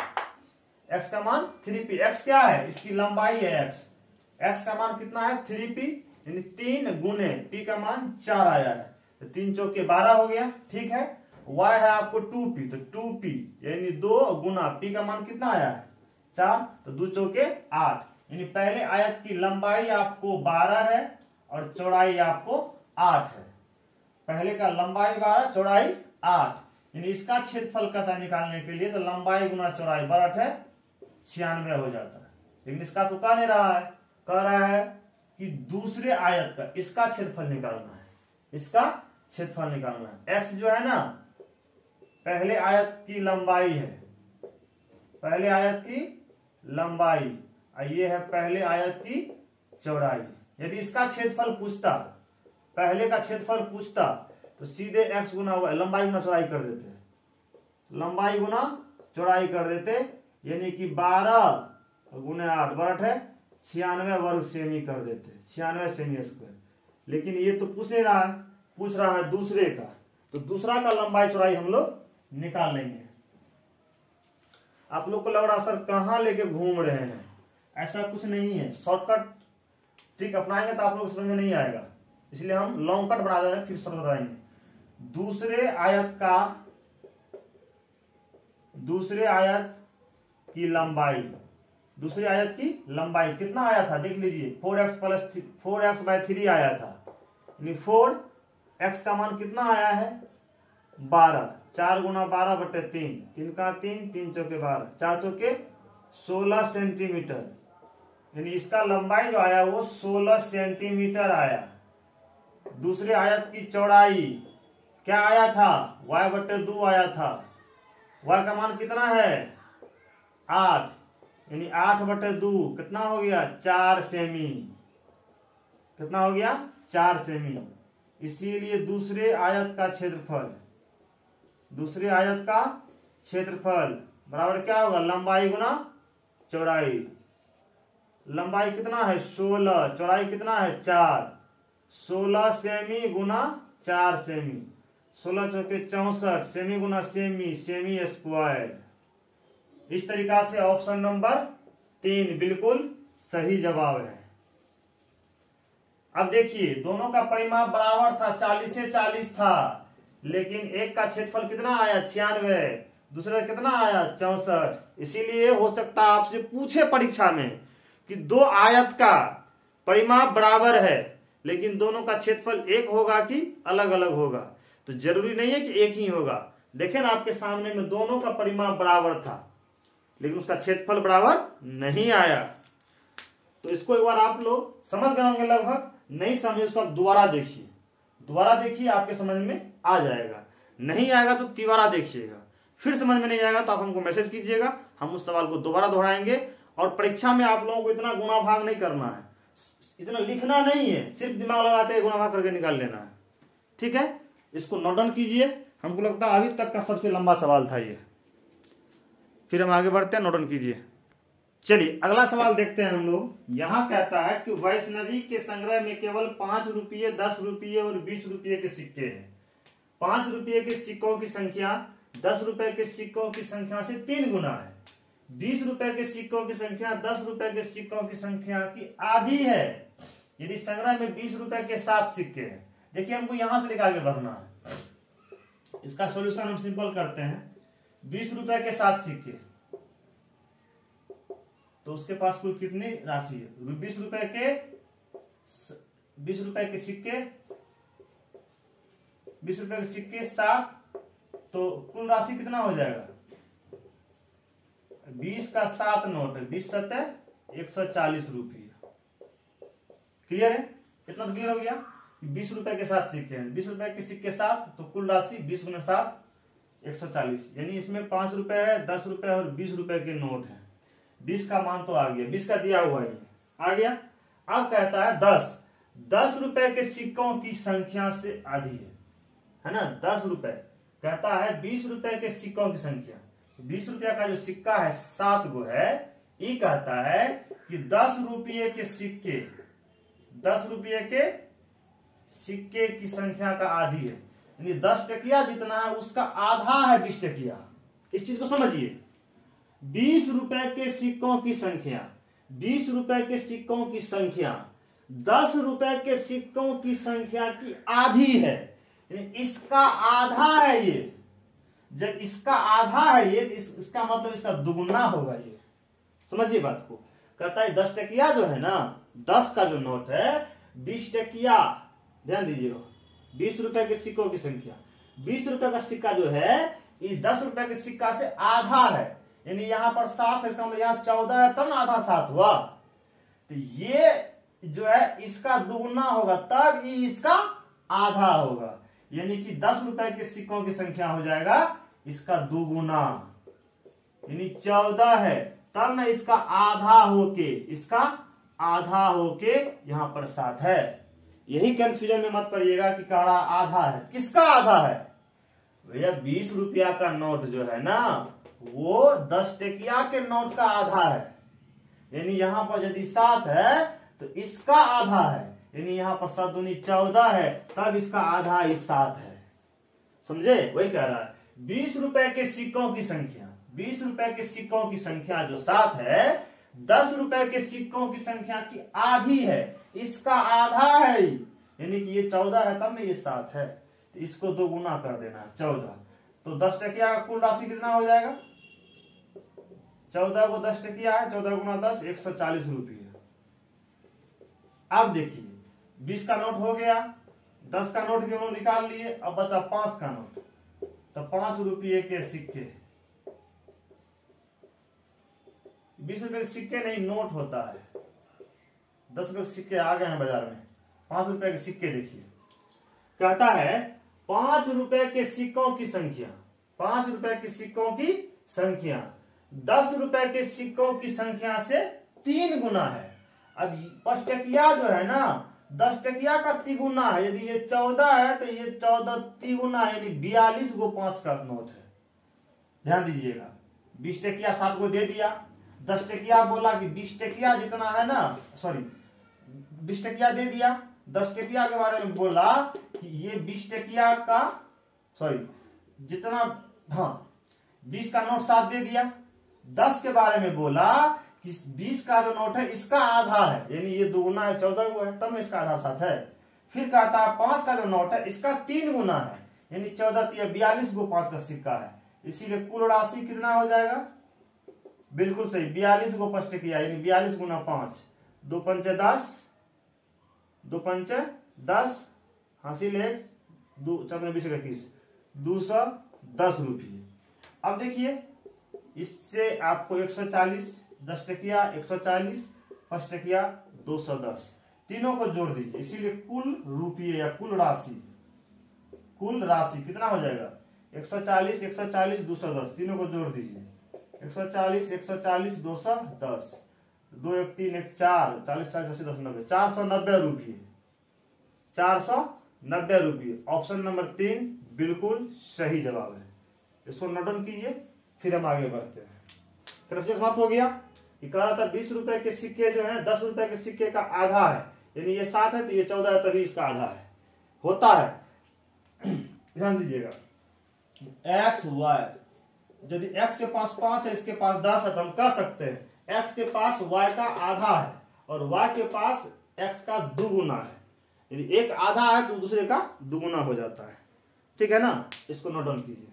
x का मान 3p, x क्या है इसकी लंबाई है x का मान कितना है 3p, यानी 3 गुने p का मान 4 आया है, तो 3 चौके 12 हो गया, ठीक है। y है आपको 2p, तो 2p यानी 2 गुना p का मान कितना आया है 4, तो 2 चौके 8, यानी पहले आयत की लंबाई आपको 12 है और चौड़ाई आपको 8 है, पहले का लंबाई 12 चौड़ाई 8, यानी इसका क्षेत्रफल का निकालने के लिए तो लंबाई गुना चौड़ाई बराबर है 96 हो जाता है, लेकिन इसका तो कह नहीं रहा है, कह रहा है कि दूसरे आयत का इसका क्षेत्रफल निकालना है, इसका क्षेत्रफल निकालना है। x जो है ना पहले आयत की लंबाई है, पहले आयत की लंबाई, ये है पहले आयत की चौड़ाई। यदि इसका क्षेत्रफल पूछता, पहले का क्षेत्रफल पूछता तो सीधे x गुना लंबाई गुना चौड़ाई कर देते, लंबाई गुना चौड़ाई कर देते, यानी कि 12 गुने 8 बराबर है 96 वर्ग सेमी कर देते, 96 सेमी स्क्वायर। लेकिन ये तो पूछ नहीं रहा है, पूछ रहा है दूसरे का, तो दूसरा का लंबाई चौड़ाई हम लोग निकाल लेंगे। आप लोग को लग रहा सर कहां लेके घूम रहे हैं, ऐसा कुछ नहीं है, शॉर्टकट ट्रिक अपनाएंगे तो आप लोग समझ में नहीं आएगा, इसलिए हम लॉन्ग कट बना दे रहे हैं, फिर शॉर्ट बताएंगे। दूसरे आयत की लंबाई, दूसरे आयत की लंबाई कितना आया था देख लीजिए, 4x प्लस 4x/3 आया था, यानी 4x का मान कितना आया है 12, 4 गुना 12 बटे 3, 3 का 3, 3 चौके 12, 4 चौके 16 सेंटीमीटर, यानी इसका लंबाई जो आया वो 16 सेंटीमीटर आया। दूसरे आयत की चौड़ाई क्या आया था y/2 आया था, y का मान कितना है 8, यानी 8/2 कितना हो गया 4 सेमी, कितना हो गया 4 सेमी। इसीलिए दूसरे आयत का क्षेत्रफल बराबर क्या होगा लंबाई गुना चौड़ाई, लंबाई कितना है 16, चौड़ाई कितना है 4, 16 सेमी गुना 4 सेमी, 16 चौके 64 सेमी गुना सेमी, सेमी स्क्वायर। इस तरीका से ऑप्शन नंबर 3 बिल्कुल सही जवाब है। अब देखिए दोनों का परिमाप बराबर था, 40 से 40 था, लेकिन एक का क्षेत्रफल कितना आया 96, दूसरा कितना आया 64। इसीलिए हो सकता है आपसे पूछे परीक्षा में कि दो आयत का परिमाप बराबर है लेकिन दोनों का क्षेत्रफल एक होगा कि अलग अलग होगा, तो जरूरी नहीं है कि एक ही होगा। देखें ना आपके सामने में दोनों का परिमाप बराबर था लेकिन उसका क्षेत्रफल बराबर नहीं आया। तो इसको एक बार आप लोग समझ गए होंगे लगभग, नहीं समझे उसको आप दोबारा देखिए, दोबारा देखिए आपके समझ में आ जाएगा। नहीं आएगा तो तिबारा देखिएगा, फिर समझ में नहीं आएगा तो आप हमको मैसेज कीजिएगा, हम उस सवाल को दोबारा दोहराएंगे। और परीक्षा में आप लोगों को इतना गुणा भाग नहीं करना है, इतना लिखना नहीं है, सिर्फ दिमाग लगाते गुणा भाग करके निकाल लेना है। ठीक है, इसको नोट डाउन कीजिए। हमको लगता है अभी तक का सबसे लंबा सवाल था ये। फिर हम आगे बढ़ते हैं, नोट डाउन कीजिए। चलिए अगला सवाल देखते हैं हम लोग। यहां कहता है कि वैष्णवी के संग्रह में केवल 5 रुपये, 10 रुपये और 20 रुपये के सिक्के हैं। 5 रुपये के सिक्कों की संख्या 10 रुपए के सिक्कों की संख्या से 3 गुना है। 20 रुपए के सिक्कों की संख्या 10 रुपए के सिक्कों की संख्या की आधी है। यदि संग्रह में 20 रुपए के 7 सिक्के हैं। देखिए हमको यहां से लेकर आगे बढ़ना है। इसका सॉल्यूशन हम सिंपल करते हैं। 20 रुपए के 7 सिक्के, तो उसके पास कुल कितनी राशि है? 20 रुपए के 20 रुपए के सिक्के, 20 रुपए के सिक्के 7, तो कुल राशि कितना हो जाएगा? 20 का 7 नोट है, 20 सत्तर 140 रुपये। क्लियर है? कितना तो क्लियर हो गया? 20 रुपए के 7 सिक्के हैं, 20 रुपए के सिक्के 7, तो कुल राशि 20 गुना 7 140, यानी इसमें 5 रुपए है, 10 रुपए और 20 रुपए के नोट है। 20 का मान तो आ गया, 20 का दिया हुआ है, आ गया। अब कहता है 10 रुपए के सिक्कों की संख्या से आधी है ना। 10 रुपए कहता है 20 रुपए के सिक्कों की संख्या, 20 रुपया का जो सिक्का है 7 गो है, ये कहता है कि 10 रुपये के सिक्के, 10 रुपये के सिक्के की संख्या का आधी है, यानी 10 टकिया जितना है उसका आधा है 20 टकिया। इस चीज को समझिए। 20 रुपए के सिक्कों की संख्या, 20 रुपए के सिक्कों की संख्या 10 रुपए के सिक्कों की संख्या की आधी है, यानी इसका आधा है ये। जब इसका आधा है ये, तो इसका मतलब इसका दुगुना होगा ये। समझिए बात को। कहता है 10 टकिया जो है ना, 10 का जो नोट है 20 टकिया, ध्यान दीजिएगा, 20 रुपए के सिक्कों की संख्या, 20 रुपए का सिक्का जो है ये 10 रुपए के सिक्का से आधा है, यानी यहां पर 7 है, इसका मतलब यहां 14 है, तब ना आधा 7 हुआ। तो ये जो है इसका दुगुना होगा, तब ये इसका आधा होगा, यानी कि 10 रुपए के सिक्कों की संख्या हो जाएगा इसका दुगुना, यानी 14 है, तब ना इसका आधा होके, इसका आधा होके यहां पर 7 है। यही कंफ्यूजन में मत पड़िएगा कि काड़ा आधा है, किसका आधा है भैया? 20 रुपया का नोट जो है ना वो 10 टकिया के नोट का आधा है, यानी यहां पर यदि 7 है तो इसका आधा है, यानी यहां पर 7 दूनी 14 है, तब इसका आधा इस 7 है। समझे? वही कह रहा है 20 रुपए के सिक्कों की संख्या, 20 रुपए के सिक्कों की संख्या जो 7 है, 10 रुपए के सिक्कों की संख्या की आधी है, इसका आधा है, यानी कि ये 14 है, तब में ये 7 है, तो इसको 2 गुना कर देना है 14। तो 10 टकिया का कुल राशि कितना हो जाएगा? 14 को 10 टकिया है, 14 गुना 10 140 रुपये। अब देखिए 20 का नोट हो गया, 10 का नोट क्यों निकाल लिए, अब बचा 5 का नोट, तो 5 रुपये के सिक्के, 20 रुपए के सिक्के नहीं नोट होता है, 10 रुपए के सिक्के आ गए हैं बाजार में। 5 रुपए के सिक्के देखिए, कहता है 5 रुपए के सिक्कों की संख्या, 5 रुपए के सिक्कों की संख्या 10 रुपए के सिक्कों की संख्या से 3 गुना है। अब 5 टकिया जो है ना 10 टकिया का तिगुना है, यदि ये 14 है तो ये 14 तिगुना है, यानी 42 गो 5 का नोट है। ध्यान दीजिएगा, 20 टकिया 7 गो दे दिया, 10 टकिया बोला कि 20 टकिया जितना है ना, सॉरी 20 टकिया दे दिया। 10 टकिया के बारे में बोला कि ये 20 टकिया का, सॉरी जितना, हाँ 20 का नोट 7 दे दिया। 10 के बारे में बोला कि 20 का जो नोट है इसका आधा है, यानी ये दुगुना है 14 को है, तब में इसका आधा 7 है। फिर कहता है 5 का जो नोट है इसका 3 गुना है, यानी 14 42 गो 5 का सिक्का है, इसीलिए कुल राशि कितना हो जाएगा, बिल्कुल सही 42 गो 5 टकिया, यानी 42 गुना 5, 2 पंचे 10, 2 पंचे 10, हासिल 1, 2 4 20 21, 210 रुपये। अब देखिए इससे आपको 140, 10 टकिया 140, 5 टकिया 210, तीनों को जोड़ दीजिए, इसीलिए कुल रुपये या कुल राशि कितना हो जाएगा, 140 140 210, तीनों को जोड़ दीजिए, 140 140 210, 2 1 3 1 4, 40 40 80 10 90, 490 रुपये, 490 रुपये। ऑप्शन नंबर 3 बिल्कुल सही जवाब है। इसको नोट डाउन कीजिए, फिर हम आगे बढ़ते हैं। तरफ से समाप्त हो गया कि कह रहा था 20 रुपए के सिक्के जो हैं 10 रुपए के सिक्के का आधा है, यानी ये 7 है तो ये 14 है, तभी इसका आधा है, होता है। ध्यान दीजिएगा, एक्स वाई, यदि एक्स के पास 5 है, इसके पास 10 है, तो हम कह सकते हैं एक्स के पास वाई का आधा है और वाई के पास एक्स का दुगुना है, यदि एक आधा है तो दूसरे का दुगुना हो जाता है, ठीक है ना। इसको नोट डाउन कीजिए।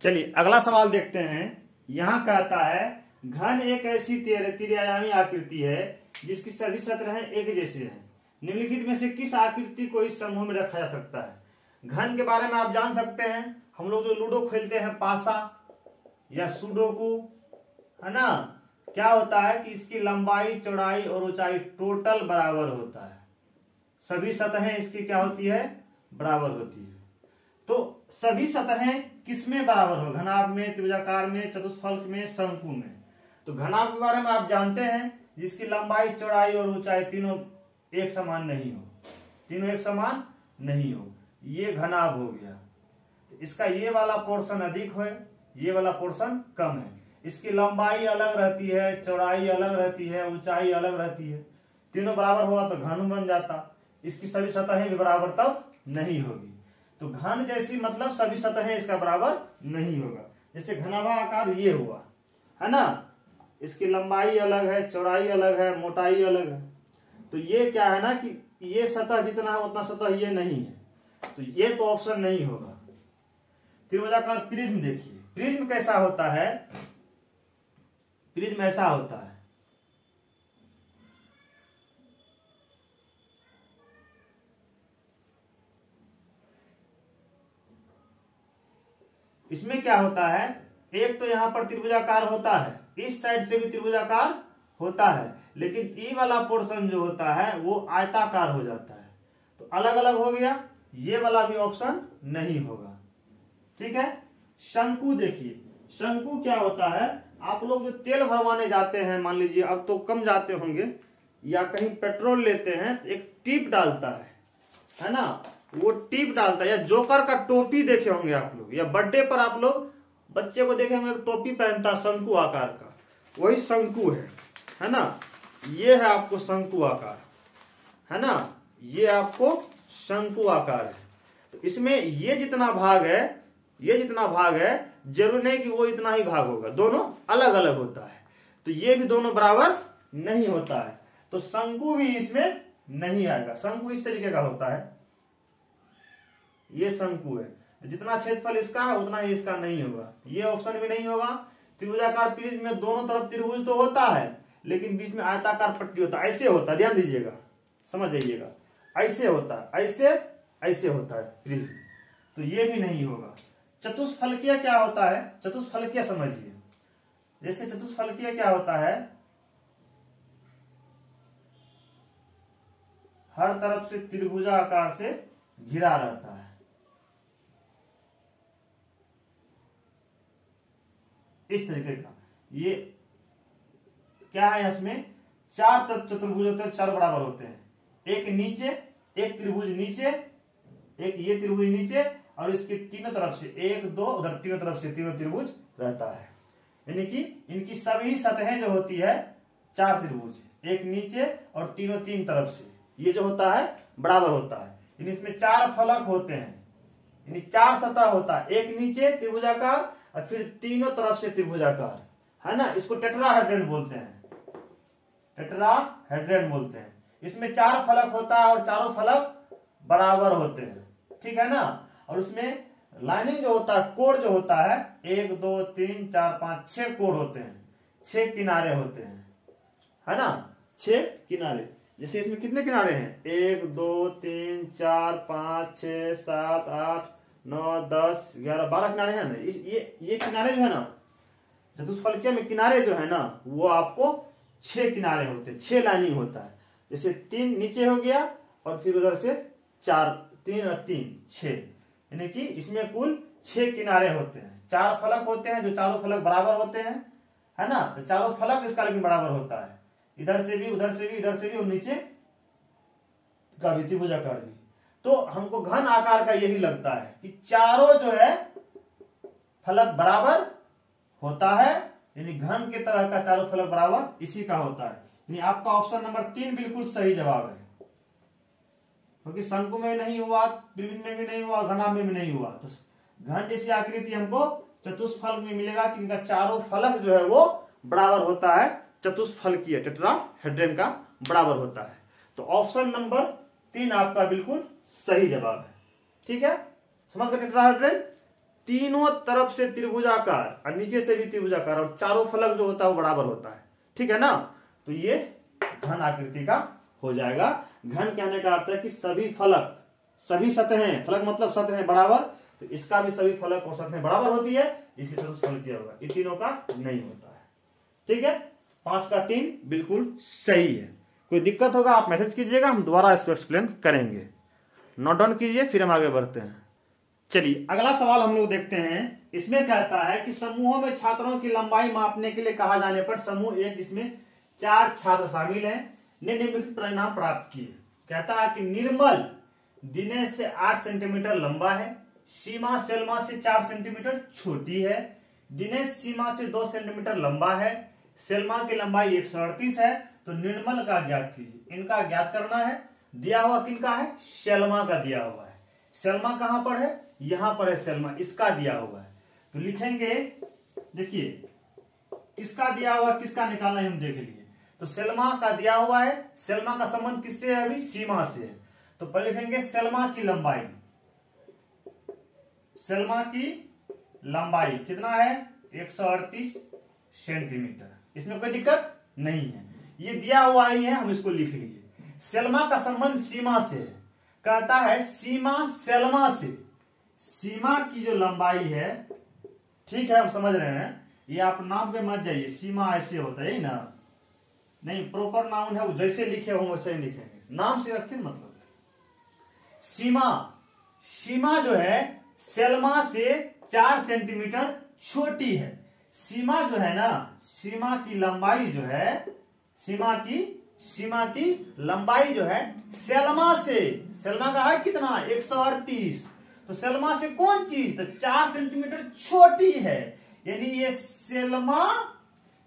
चलिए अगला सवाल देखते हैं। यहां कहता है घन एक ऐसी त्रिआयामी आकृति है जिसकी सभी सतह एक जैसे हैं, निम्नलिखित में से किस आकृति को इस समूह में रखा जा सकता है। घन के बारे में आप जान सकते हैं, हम लोग जो लूडो खेलते हैं पासा या सुडोकू, है ना, क्या होता है कि इसकी लंबाई चौड़ाई और ऊंचाई टोटल बराबर होता है, सभी सतहें इसकी क्या होती है, बराबर होती है। तो सभी सतहें किसमें बराबर हो, घनाभ में, त्रिभुजाकार में, चतुष्फलक में, शंकु में। तो घनाभ के बारे में आप जानते हैं जिसकी लंबाई चौड़ाई और ऊंचाई तीनों एक समान नहीं हो, तीनों एक समान नहीं हो, ये घनाभ हो गया। इसका ये वाला पोर्शन अधिक है, ये वाला पोर्शन कम है, इसकी लंबाई अलग रहती है, चौड़ाई अलग रहती है, ऊंचाई अलग रहती है, तीनों बराबर होगा तो घन बन जाता। इसकी सभी सतहें भी बराबर तब नहीं होगी, तो घन जैसी मतलब सभी सतहें इसका बराबर नहीं होगा। जैसे घनाभाकार ये हुआ, है ना, इसकी लंबाई अलग है, चौड़ाई अलग है, मोटाई अलग है, तो ये क्या है ना कि ये सतह जितना है उतना सतह ये नहीं है, तो ये तो ऑप्शन नहीं होगा। त्रिभुजाकार प्रिज्म देखिए, प्रिज्म कैसा होता है, प्रिज्म ऐसा होता है, इसमें क्या होता है, एक तो यहां पर त्रिभुजाकार होता है, इस साइड से भी त्रिभुजाकार होता है, लेकिन ई वाला पोर्शन जो होता है वो आयताकार हो जाता है, तो अलग अलग हो गया, ये वाला भी ऑप्शन नहीं होगा, ठीक है। शंकु देखिए, शंकु क्या होता है, आप लोग जो तेल भरवाने जाते हैं, मान लीजिए अब तो कम जाते होंगे, या कहीं पेट्रोल लेते हैं, एक टिप डालता है ना, वो टिप डालता है, या जोकर का टोपी देखे होंगे आप लोग, या बर्थडे पर आप लोग बच्चे को देखे होंगे टोपी पहनता शंकु आकार का, वही शंकु है ना, ये है आपको शंकु आकार, है ना, ये आपको शंकु आकार है। तो इसमें ये जितना भाग है, ये जितना भाग है, जरूर नहीं कि वो इतना ही भाग होगा, दोनों अलग अलग होता है, तो ये भी दोनों बराबर नहीं होता है, तो शंकु भी इसमें नहीं आएगा। शंकु इस तरीके का होता है, ये शंकु है, तो जितना क्षेत्रफल इसका है उतना ही इसका नहीं होगा, ये ऑप्शन भी नहीं होगा। त्रिभुजाकार प्रिज्म में दोनों तरफ त्रिभुज तो होता है, लेकिन बीच में आयताकार पट्टी होता है, ऐसे होता है, ध्यान दीजिएगा, समझ जाइएगा, ऐसे होता है, ऐसे ऐसे होता है प्रिज्म, तो ये भी नहीं होगा। चतुष्फलकीय क्या होता है, चतुष्फलकीय समझिए, जैसे चतुष्फलकीय क्या होता है, हर तरफ से त्रिभुजाकार से घिरा रहता है, इस तरीके का। ये क्या है, इसमें 4 चतुर्भुज होते हैं, 4 बराबर होते हैं, एक नीचे, एक त्रिभुज नीचे, एक ये त्रिभुज नीचे, और इसके तीनों तरफ से 1 2 उधर तीनों तरफ से तीनों त्रिभुज रहता है। यानी कि इनकी सभी सतहें जो होती है 4 त्रिभुज, एक नीचे और तीनों 3 तरफ से, ये जो होता है बराबर होता है। यानी इसमें 4 फलक होते हैं, यानी 4 सतह होता है, एक नीचे त्रिभुजाकार और फिर तीनों तरफ से त्रिभुजाकार, है ना। इसको टेट्राहेड्रन बोलते हैं, टेट्राहेड्रन बोलते हैं। इसमें 4 फलक होता है और चारों फलक बराबर होते हैं, ठीक है ना। और उसमें लाइनिंग जो होता है, कोण जो होता है 1 2 3 4 5 6 कोण होते हैं, 6 किनारे होते हैं, है ना, 6 किनारे। जैसे इसमें कितने किनारे हैं, 1 2 3 4 5 6 7 8 9 10 11 12 किनारे हैं ना। ये किनारे जो है ना, चतुष्फलकीय में किनारे जो है ना, वो आपको 6 किनारे होते हैं, 6 लाइनिंग होता है। जैसे 3 नीचे हो गया और फिर उधर से 4, 3 और 3 6, यानी कि इसमें कुल 6 किनारे होते हैं। 4 फलक होते हैं जो चारों फलक बराबर होते हैं, है ना। तो चारों फलक इसका लेकिन बराबर होता है, इधर से भी उधर से भी इधर से भी और नीचे का भी, त्रिभुजाकार भी। तो हमको घन आकार का यही लगता है कि चारों जो है फलक बराबर होता है, यानी घन के तरह का चारों फलक बराबर इसी का होता है। यानी आपका ऑप्शन नंबर 3 बिल्कुल सही जवाब है, क्योंकि शंकु में नहीं हुआ, त्रिभुज में भी नहीं हुआ, घनाभ में भी नहीं हुआ। तो घन जैसी आकृति हमको चतुष्फलक में मिलेगा कि इनका चारों फलक जो है वो बराबर होता है, चतुष्फलकीय टेट्राहेड्रन का बराबर होता है। तो ऑप्शन नंबर 3 आपका बिल्कुल सही जवाब है, ठीक है। समझ गए, टेट्राहेड्रन तीनों तरफ से त्रिभुजाकार और नीचे से भी त्रिभुजाकार और चारों फलक जो होता है वो बराबर होता है, ठीक है ना। तो ये घन आकृति का हो जाएगा। घन कहने का अर्थ है कि सभी फलक, सभी सतहें, फलक मतलब सतहें बराबर, तो इसका भी सभी फलक और सतहें बराबर होती है, इसलिए चतुष्फलकीय होगा। ये तीनों का नहीं होता है, ठीक है। 5 का 3 बिल्कुल सही है। कोई दिक्कत होगा आप मैसेज कीजिएगा, हम दोबारा इसको एक्सप्लेन करेंगे। नोट डाउन कीजिए, फिर हम आगे बढ़ते हैं। चलिए अगला सवाल हम लोग देखते हैं। इसमें कहता है कि समूहों में छात्रों की लंबाई मापने के लिए कहा जाने पर समूह 1 जिसमें 4 छात्र शामिल हैं ने निम्नलिखित परिणाम प्राप्त किए। कहता है कि निर्मल दिनेश से 8 सेंटीमीटर लंबा है, सीमा सेल्मा से 4 सेंटीमीटर छोटी है, दिनेश सीमा से 2 सेंटीमीटर लंबा है, सेल्मा की लंबाई 138 है। तो निर्मल का ज्ञात कीजिए। इनका ज्ञात करना है। दिया हुआ किनका है, सेल्मा का दिया हुआ है। सेल्मा कहां पर है, यहां पर है सेल्मा, इसका दिया हुआ है। तो लिखेंगे, देखिए किसका दिया हुआ किसका निकालना है हम देख लिए। तो सेल्मा का दिया हुआ है, सेल्मा का संबंध किससे है, अभी सीमा से है। तो पहले लिखेंगे सेल्मा की लंबाई, सेल्मा की लंबाई कितना है 138 सेंटीमीटर, इसमें कोई दिक्कत नहीं है, ये दिया हुआ ही है, हम इसको लिख लिए। सेल्मा का संबंध सीमा से है, कहता है सीमा सेल्मा से, सीमा की जो लंबाई है, ठीक है हम समझ रहे हैं, ये आप नाम पे मत जाइए, सीमा ऐसे होता है ना, नहीं प्रॉपर नाउन है, वो जैसे लिखे हो वैसे ही लिखेंगे, नाम से रखिए मतलब। सीमा, सीमा जो है सेल्मा से 4 सेंटीमीटर छोटी है। सीमा जो है ना, सीमा की लंबाई जो है, सीमा की लंबाई जो है सेल्मा से, सेल्मा का है कितना 138, तो सेल्मा से कौन चीज, तो 4 सेंटीमीटर छोटी है, यानी ये सेल्मा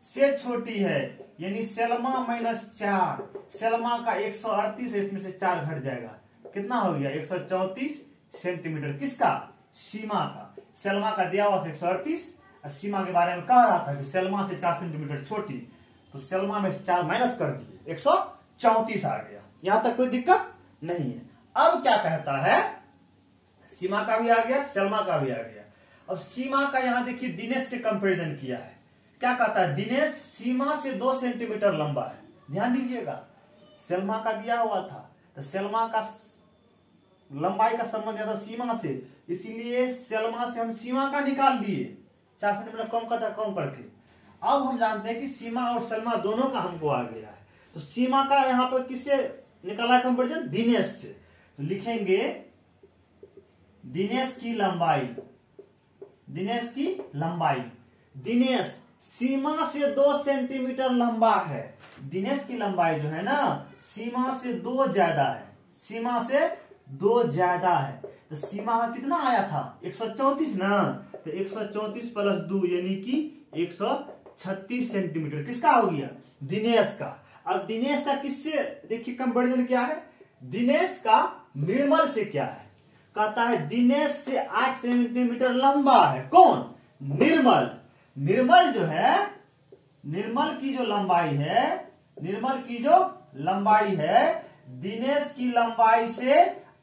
से छोटी है, यानी सेल्मा -4, सेल्मा का 138 है, इसमें से 4 घट जाएगा, कितना हो गया 134 सेंटीमीटर, किसका, सीमा का। सेल्मा का दिया हुआ 138, सीमा के बारे में कह रहा था कि सेल्मा से 4 सेंटीमीटर छोटी, तो सेल्मा में 4 माइनस कर दिए 134 आ गया। यहां तक कोई दिक्कत नहीं है। अब क्या कहता है, सीमा का भी आ गया, सेल्मा का भी आ गया। अब सीमा का यहां देखिए दिनेश से कंपैरिजन किया है, क्या कहता है, दिनेश सीमा से 2 सेंटीमीटर लंबा है। ध्यान दीजिएगा, सेल्मा का दिया हुआ था, तो सेल्मा का लंबाई का संबंध था सीमा से, इसीलिए सेल्मा से हम सीमा का निकाल दिए, 4 सेंटीमीटर कम करके। अब हम जानते हैं कि सीमा और सेल्मा दोनों का हमको आ गया है, तो सीमा का यहां पर किससे निकाला कंपैरिजन, दिनेश से। तो लिखेंगे दिनेश की लंबाई, दिनेश की लंबाई, दिनेश सीमा से 2 सेंटीमीटर लंबा है, दिनेश की लंबाई जो है ना सीमा से 2 ज्यादा है, सीमा से 2 ज्यादा है। तो सीमा में कितना आया था 134 ना, तो 134 + 2 यानी कि 36 सेंटीमीटर। किसका हो गया? दिनेश का। अब दिनेश का किससे, देखिए कंपैरिजन क्या है, दिनेश का निर्मल से क्या है, कहता है दिनेश से 8 सेंटीमीटर लंबा है। कौन? निर्मल। निर्मल जो है, निर्मल की जो लंबाई है, निर्मल की जो लंबाई है दिनेश की लंबाई से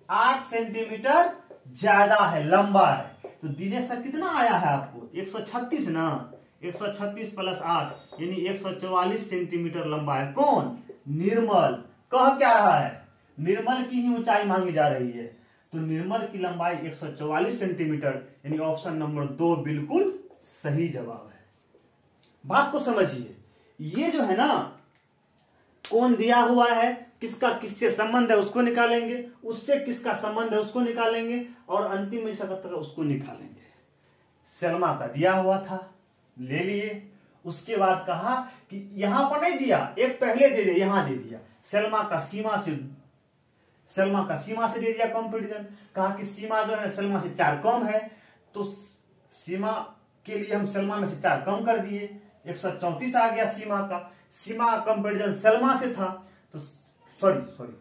8 सेंटीमीटर ज्यादा है, लंबा है। तो दिनेश का कितना आया है आपको? 136 ना, 136 प्लस 8 यानी 144 सेंटीमीटर लंबा है। कौन? निर्मल। कह क्या रहा है? निर्मल की ही ऊंचाई मांगी जा रही है, तो निर्मल की लंबाई 144 सेंटीमीटर, यानी ऑप्शन नंबर 2 बिल्कुल सही जवाब है। बात को समझिए, ये जो है ना, कौन दिया हुआ है, किसका किससे संबंध है उसको निकालेंगे, उससे किसका संबंध है उसको निकालेंगे, और अंतिम में सकता है उसको निकालेंगे। सलमा का दिया हुआ था, ले लिए। उसके बाद कहा कि यहां पर नहीं दिया, एक पहले दे दिया, यहां दे दिया। सलमा का सीमा से दे दिया कंपैरिजन। कहा कि सीमा जो है सलमा से 4 कम है, तो सीमा के लिए हम सलमा में से 4 कम कर दिए, 134 आ गया सीमा का। सीमा का कंपैरिजन सलमा से था, तो सॉरी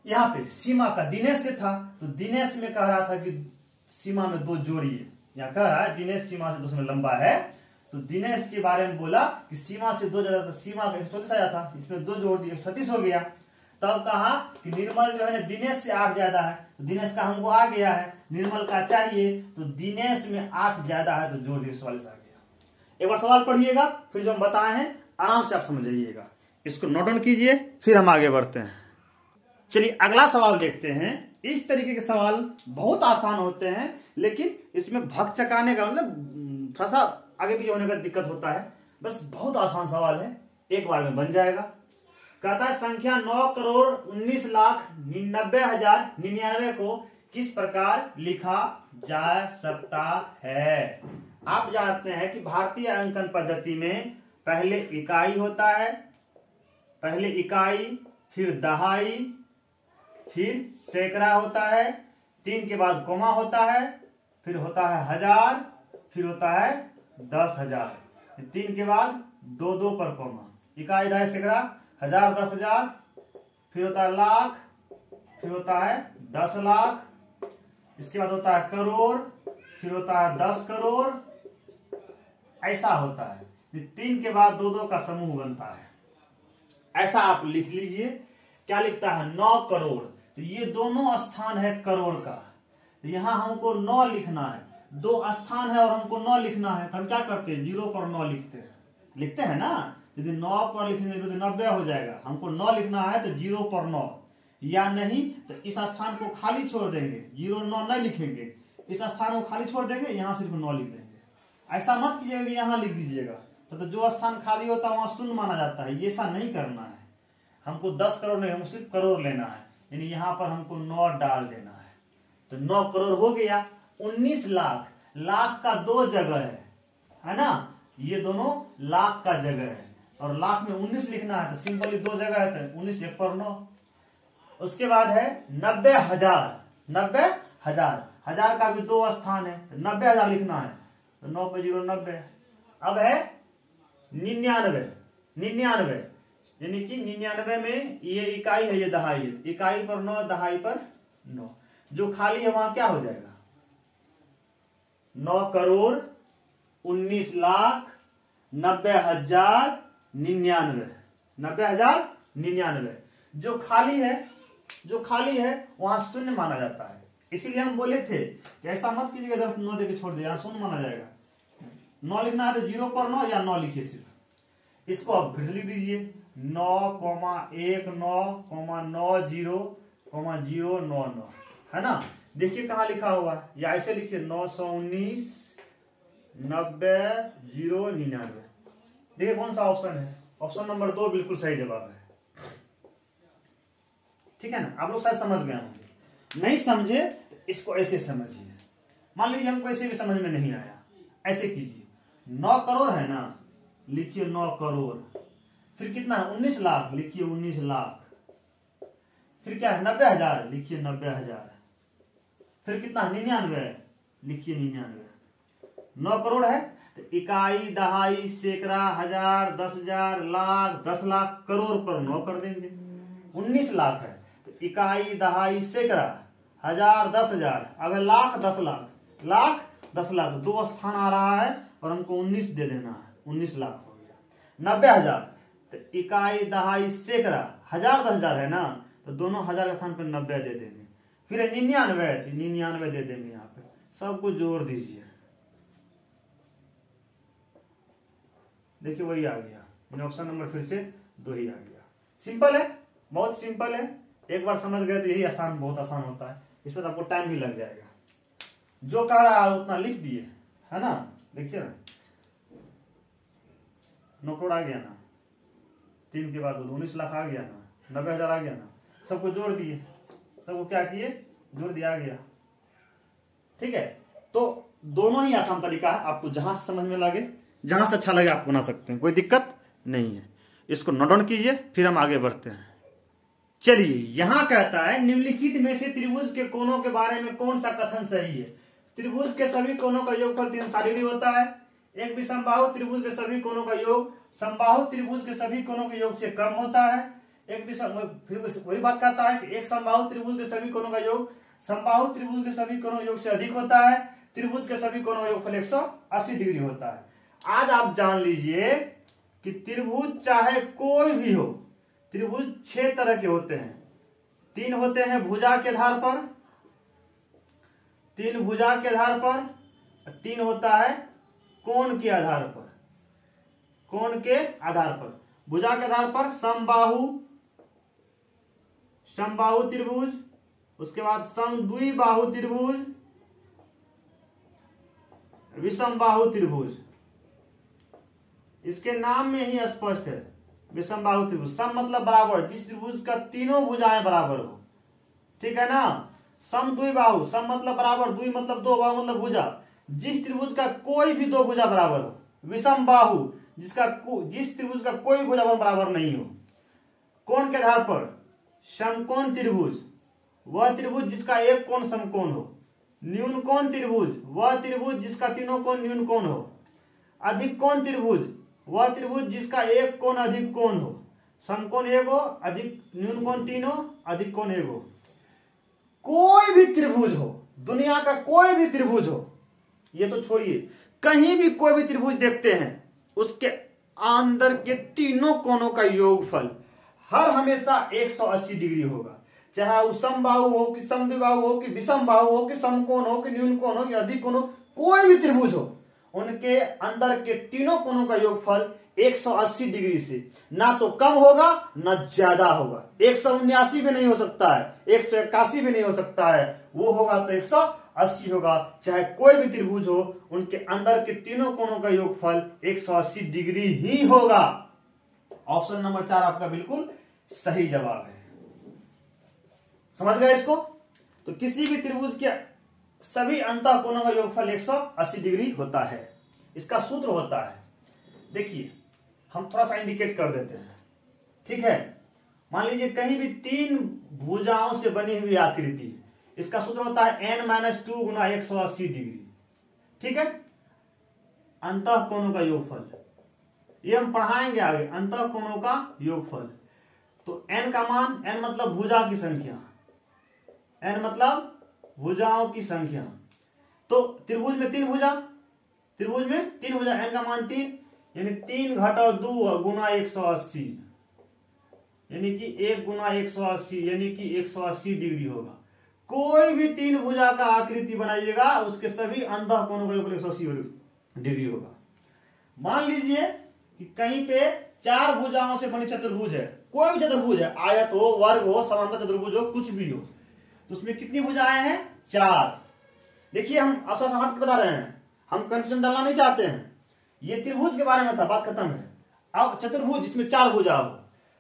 यहां पे सीमा का दिनेश से था, तो दिनेश में कह रहा था कि सीमा में 2 जोड़िए। यहां कह रहा है दिनेश सीमा से 2 में लंबा है, तो दिनेश के बारे में बोला कि सीमा से 2 ज्यादा, तो सीमा का 134 आया था, इसमें 2 जोड़ दिए 136 हो गया। तब कहा कि निर्मल जो है ना दिनेश से 8 ज्यादा है, तो दिनेश का हमको आ गया है, निर्मल का चाहिए, तो दिनेश में 8 ज्यादा है, तो जोड़ दिए 144 आ गया। एक बार सवाल पढ़िएगा, फिर जो हम बताए हैं आराम से आप समझ जाइएगा। इसको नोट डाउन कीजिए, फिर हम आगे बढ़ते हैं। चलिए अगला सवाल देखते हैं। इस तरीके के सवाल बहुत आसान होते हैं, लेकिन इसमें भग चकाने का मतलब थोड़ा सा आगे पीछे होने का दिक्कत होता है। बस बहुत आसान सवाल है, एक बार में बन जाएगा। कहता है संख्या 9,19,90,099 को किस प्रकार लिखा जा सकता है। आप जानते हैं कि भारतीय अंकन पद्धति में पहले इकाई होता है, पहले इकाई, फिर दहाई, फिर सैकड़ा होता है, 3 के बाद कोमा होता है, फिर होता है हजार, फिर होता है 10,000, 3 के बाद 2 पर कोमा, इकाई, दहाई, सैकड़ा, हजार, 10,000, फिर होता है लाख, फिर होता है 10 लाख, इसके बाद होता है करोड़, फिर होता है 10 करोड़, ऐसा होता है। 3 के बाद 2 का समूह बनता है। ऐसा आप लिख लीजिए। क्या लिखता है? 9 करोड़। तो ये दोनों स्थान है करोड़ का, तो यहां हमको 9 लिखना है। 2 स्थान है और हमको 9 लिखना है, तो हम क्या करते हैं? 0 पर 9 लिखते हैं ना। यदि 9 पर लिखेंगे तो 90 हो जाएगा। हमको 9 लिखना है, तो 0 पर 9, या नहीं तो इस स्थान को खाली छोड़ देंगे, 0 9 नहीं लिखेंगे, इस स्थान को खाली छोड़ देंगे, यहां सिर्फ 9 लिख देंगे। ऐसा मत कीजिएगा कि यहां लिख दीजिएगा, तो जो स्थान खाली होता है वहां शून्य माना जाता है। ये ऐसा नहीं करना है। हमको 10 करोड़ नहीं, हमको सिर्फ करोड़ लेना है, यानी यहां पर हमको 9 डाल देना है। तो 9 करोड़ हो गया। 19 लाख, लाख का 2 जगह है ना, ये दोनों लाख का जगह है, और लाख में 19 लिखना है, तो सिंपली 2 जगह है, तो 19 1 पर 9। उसके बाद है 90,000, 90,000, हजार का भी 2 स्थान है, 90,000 लिखना है, तो 9 पे 0 90। अब है 99, यानी कि 99 में ये इकाई है, ये दहाई है, इकाई पर 9, दहाई पर 9, जो खाली है वहां क्या हो जाएगा? 9 करोड़ 19 लाख 90,099, 90,099। जो खाली है वहां शून्य माना जाता है। इसीलिए हम बोले थे कि ऐसा मत कीजिएगा 10 9 देके छोड़ दिया, शून्य माना जाएगा। 9 लिखना है तो 0 पर 9 या 9 लिखिए सिर्फ। इसको आप फिर से लिख दीजिए, 9,19,90,0,9 है ना। देखिए कहां लिखा हुआ है, या ऐसे लिखिए 919,90,099। देखिए कौन सा ऑप्शन है? ऑप्शन नंबर 2 बिल्कुल सही जवाब है। ठीक है ना। आप लोग शायद समझ गए होंगे, नहीं समझे तो इसको ऐसे समझिए। मान लीजिए हमको ऐसे भी समझ में नहीं आया, ऐसे कीजिए, 9 करोड़ है ना, लिखिए 9 करोड़, फिर कितना है? 19 लाख, लिखिए 19 लाख, फिर क्या है? 90,000, लिखिए 90,000, फिर कितना है? 99, लिखिए 99। 9 करोड़ है, तो इकाई, दहाई, सैकड़ा, हजार, 10,000, लाख, 10 लाख, करोड़ पर 9 कर देंगे। 19 लाख है तो इकाई, दहाई, सैकड़ा, हजार, 10,000, अब लाख, 10 लाख, लाख 10 लाख, 2 स्थान आ रहा है और हमको 19 दे देना है, 19 लाख हो गया। 90,000 तो इकाई, दहाई, सैकड़ा, हजार, 10,000 है ना, तो दोनों हजार के स्थान पर 90 दे देंगे। फिर 99 दे देंगे, यहाँ पे सब कुछ जोड़ दीजिए, देखिए वही आ गया। ऑप्शन नंबर फिर से 2 ही आ गया। सिंपल है, बहुत सिंपल है, एक बार समझ गए तो यही आसान, बहुत आसान होता है। इसमें तो आपको टाइम भी लग जाएगा। जो कह रहा है उतना लिख दिए, है ना। देखिए ना, 9 करोड़ आ गया ना, 3 के बाद 19 लाख आ गया ना, 90,000 आ गया ना, सबको जोड़ दिए, सबको क्या किए, जोड़ दिया गया। ठीक है, तो दोनों ही आसान तरीका है, आपको जहां से समझ में लगे, जहां से अच्छा लगे आप बना सकते हैं, कोई दिक्कत नहीं है। इसको नोट डाउन कीजिए, फिर हम आगे बढ़ते हैं। चलिए, यहां कहता है निम्नलिखित में से त्रिभुज के कोणों के बारे में कौन सा कथन सही है। त्रिभुज के सभी कोणों का योगफल 360 डिग्री होता है। एक विषमबाहु त्रिभुज के सभी कोणों का योग समबाहु त्रिभुज के सभी कोणों के योग से कम होता है। एक फिर वही बात कहता है कि एक समबाहु त्रिभुज के सभी कोणों का योग समबाहु त्रिभुज के सभी कोणों योग से अधिक होता है। त्रिभुज के सभी कोणों का योगफल 180 डिग्री होता है। आज आप जान लीजिए कि त्रिभुज चाहे कोई भी हो, त्रिभुज 6 तरह के होते हैं। 3 होते हैं भुजा के आधार पर, 3 भुजा के आधार पर, 3 होता है कोण के आधार पर। कोण के आधार पर, भुजा के आधार पर समबाहु, समबाहु त्रिभुज, उसके बाद समद्विबाहु त्रिभुज, विषमबाहु त्रिभुज। इसके नाम में ही स्पष्ट है, विषमबाहु त्रिभुज। सम मतलब बराबर, जिस त्रिभुज का तीनों भुजाएं बराबर हो, ठीक है ना। समद्विबाहु, सम मतलब बराबर, द्वि मतलब 2, बाहु मतलब भुजा, जिस त्रिभुज का कोई भी 2 भुजा बराबर हो। विषमबाहु, जिस त्रिभुज का कोई भुजा बराबर नहीं हो। कोण के आधार पर, समकोण त्रिभुज, वह त्रिभुज जिसका एक कोण समकोण हो। न्यून कोण त्रिभुज, वह त्रिभुज जिसका तीनों कोण न्यून कोण हो। अधिक कोण त्रिभुज, वह त्रिभुज जिसका एक कोण अधिक कोण हो। समकोण एगो, अधिक न्यून कोण तीनों, अधिक कोण एगो। कोई भी त्रिभुज हो, दुनिया का कोई भी त्रिभुज हो, ये तो छोड़िए, कहीं भी कोई भी त्रिभुज देखते हैं, उसके अंदर के तीनों कोणों का योगफल हर हमेशा 180 डिग्री होगा। चाहे वो समबाहु हो कि समद्विबाहु हो कि विषमबाहु हो कि समकोण हो कि न्यून कोण हो कि अधिक कोण हो, कोई भी त्रिभुज हो, उनके अंदर के तीनों कोणों का योगफल 180 डिग्री से ना तो कम होगा ना ज्यादा होगा। 179 भी नहीं हो सकता है, 181 भी नहीं हो सकता है, वो होगा तो 180 होगा। चाहे कोई भी त्रिभुज हो, उनके अंदर के तीनों कोणों का योगफल 180 डिग्री ही होगा। ऑप्शन नंबर 4 आपका बिल्कुल सही जवाब है। समझ गए इसको। तो किसी भी त्रिभुज के सभी अंतः कोणों का योगफल 180 डिग्री होता है। इसका सूत्र होता है, देखिए हम थोड़ा सा इंडिकेट कर देते हैं, ठीक है। मान लीजिए कहीं भी 3 भुजाओं से बनी हुई आकृति है, इसका सूत्र होता है n-2 गुना 180 डिग्री, ठीक है। अंतः कोणों का योगफल, ये हम पढ़ाएंगे आगे, अंतः कोणों का योगफल। तो n का मान, n मतलब भुजा की संख्या, n मतलब भुजाओं की संख्या। तो त्रिभुज में 3 भुजा, त्रिभुज में 3 भुजा, n का मान 3, यानी 3 घटा 2 गुना 180, यानी कि 1 गुना 180, यानी कि 180 डिग्री होगा। कोई भी 3 भुजा का आकृति बनाइएगा, उसके सभी अंतः कोणों का योगफल 180 डिग्री होगा। मान लीजिए कि कहीं पे 4 भुजाओं से बनी चतुर्भुज है, कोई भी चतुर्भुज है, आयत हो, वर्ग हो, समांतर चतुर्भुज हो, कुछ भी हो, तो उसमें कितनी भुजाएं हैं? 4। देखिए हम अवसर हट बता रहे हैं, हम कंफ्यूजन डालना नहीं चाहते हैं। ये त्रिभुज के बारे में था, बात खत्म है। अब चतुर्भुज जिसमें 4 भुजा हो,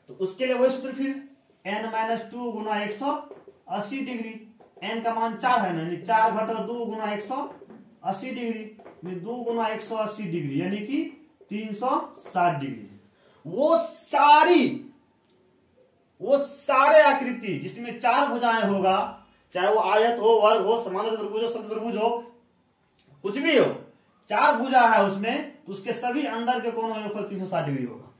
तो उसके लिए वही सूत्र फिर n-2 गुना 180 डिग्री। n का मान 4 है ना, 4 घटा 2 गुना 180 डिग्री, 2 गुना 180 डिग्री, यानी कि 360 डिग्री। वो सारे आकृति जिसमें 4 भुजाएं होगा, चाहे वो आयत हो, वर्ग हो, समांतर चतुर्भुज हो, समचतुर्भुज हो, कुछ भी हो, 4 भुजा है उसमें, तो उसके सभी अंदर के कोणों का योगफल 360 डिग्री होगा।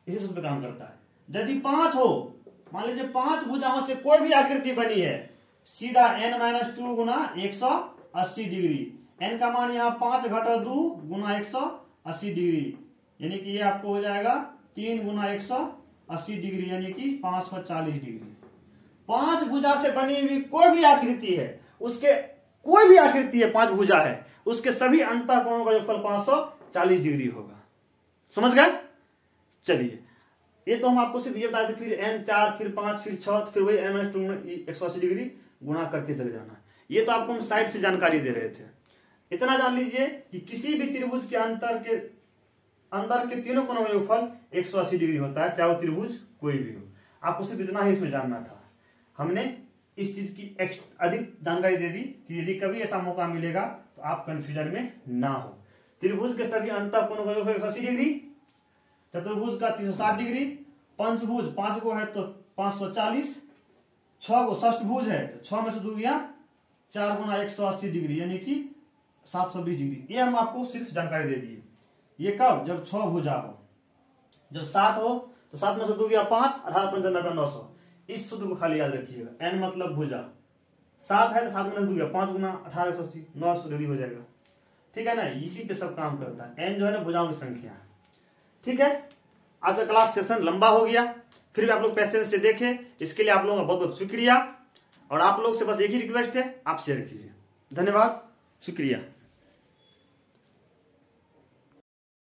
इसी सूत्र पे काम करता है। यदि 5 हो, मान लीजिए 5 भुजाओं से कोई भी आकृति बनी है, सीधा n-2 गुना 180 डिग्री, n का मान यहाँ 5 घटा 2 गुना 180 डिग्री, यानी कि ये आपको हो जाएगा 3 गुना 180 डिग्री, यानी कि 540 डिग्री। 5 भुजा से बनी हुई कोई भी आकृति है, उसके कोई भी आकृति है 5 भुजा है, उसके सभी अंतःकोणों का योगफल 540 डिग्री होगा। समझ गए? चलिए, ये तो हम आपको सिर्फ ये बताए थे, फिर n4, फिर 5, फिर 6, फिर वही n-2 में 180 डिग्री गुणा करते चले जाना। ये तो आपको हम साइड से जानकारी दे रहे थे। इतना जान लीजिए कि किसी भी त्रिभुज के अंदर के तीनों कोणों का योगफल 180 डिग्री होता है, चाहे वो त्रिभुज कोई भी हो। आपको सिर्फ इतना ही इसमें जानना था। हमने इस चीज की अधिक जानकारी दे दी कि यदि कभी ऐसा मौका मिलेगा तो आप कंफ्यूजन में ना हो। त्रिभुज के सभी अंतःकोणों का योगफल 180 डिग्री, चतुर्भुज का 360 डिग्री, पंचभुज 5 को है तो 540, 6 को षष्ठभुज है तो 6 में से 2 गया 4 गुना 180 डिग्री, यानी कि 720 डिग्री। ये हम आपको सिर्फ जानकारी दे दी। ये कब? जब 6 भुजा हो। जब 7 हो तो 7 में से 2 गया 5, 18 5 90 900। इस सूत्र को खाली याद रखिएगा। n मतलब भुजा, 7 है तो 7 में 2 गया 5 गुना 18 180 900 डिग्री हो जाएगा। ठीक है ना? इसी पे सब काम करता है। n जो है ना भुजाओं की संख्या है। ठीक है, आज का क्लास सेशन लंबा हो गया, फिर भी आप लोग पेशेंस से देखें, इसके लिए आप लोगों का बहुत बहुत शुक्रिया। और आप लोग से बस एक ही रिक्वेस्ट है, आप शेयर कीजिए। धन्यवाद, शुक्रिया।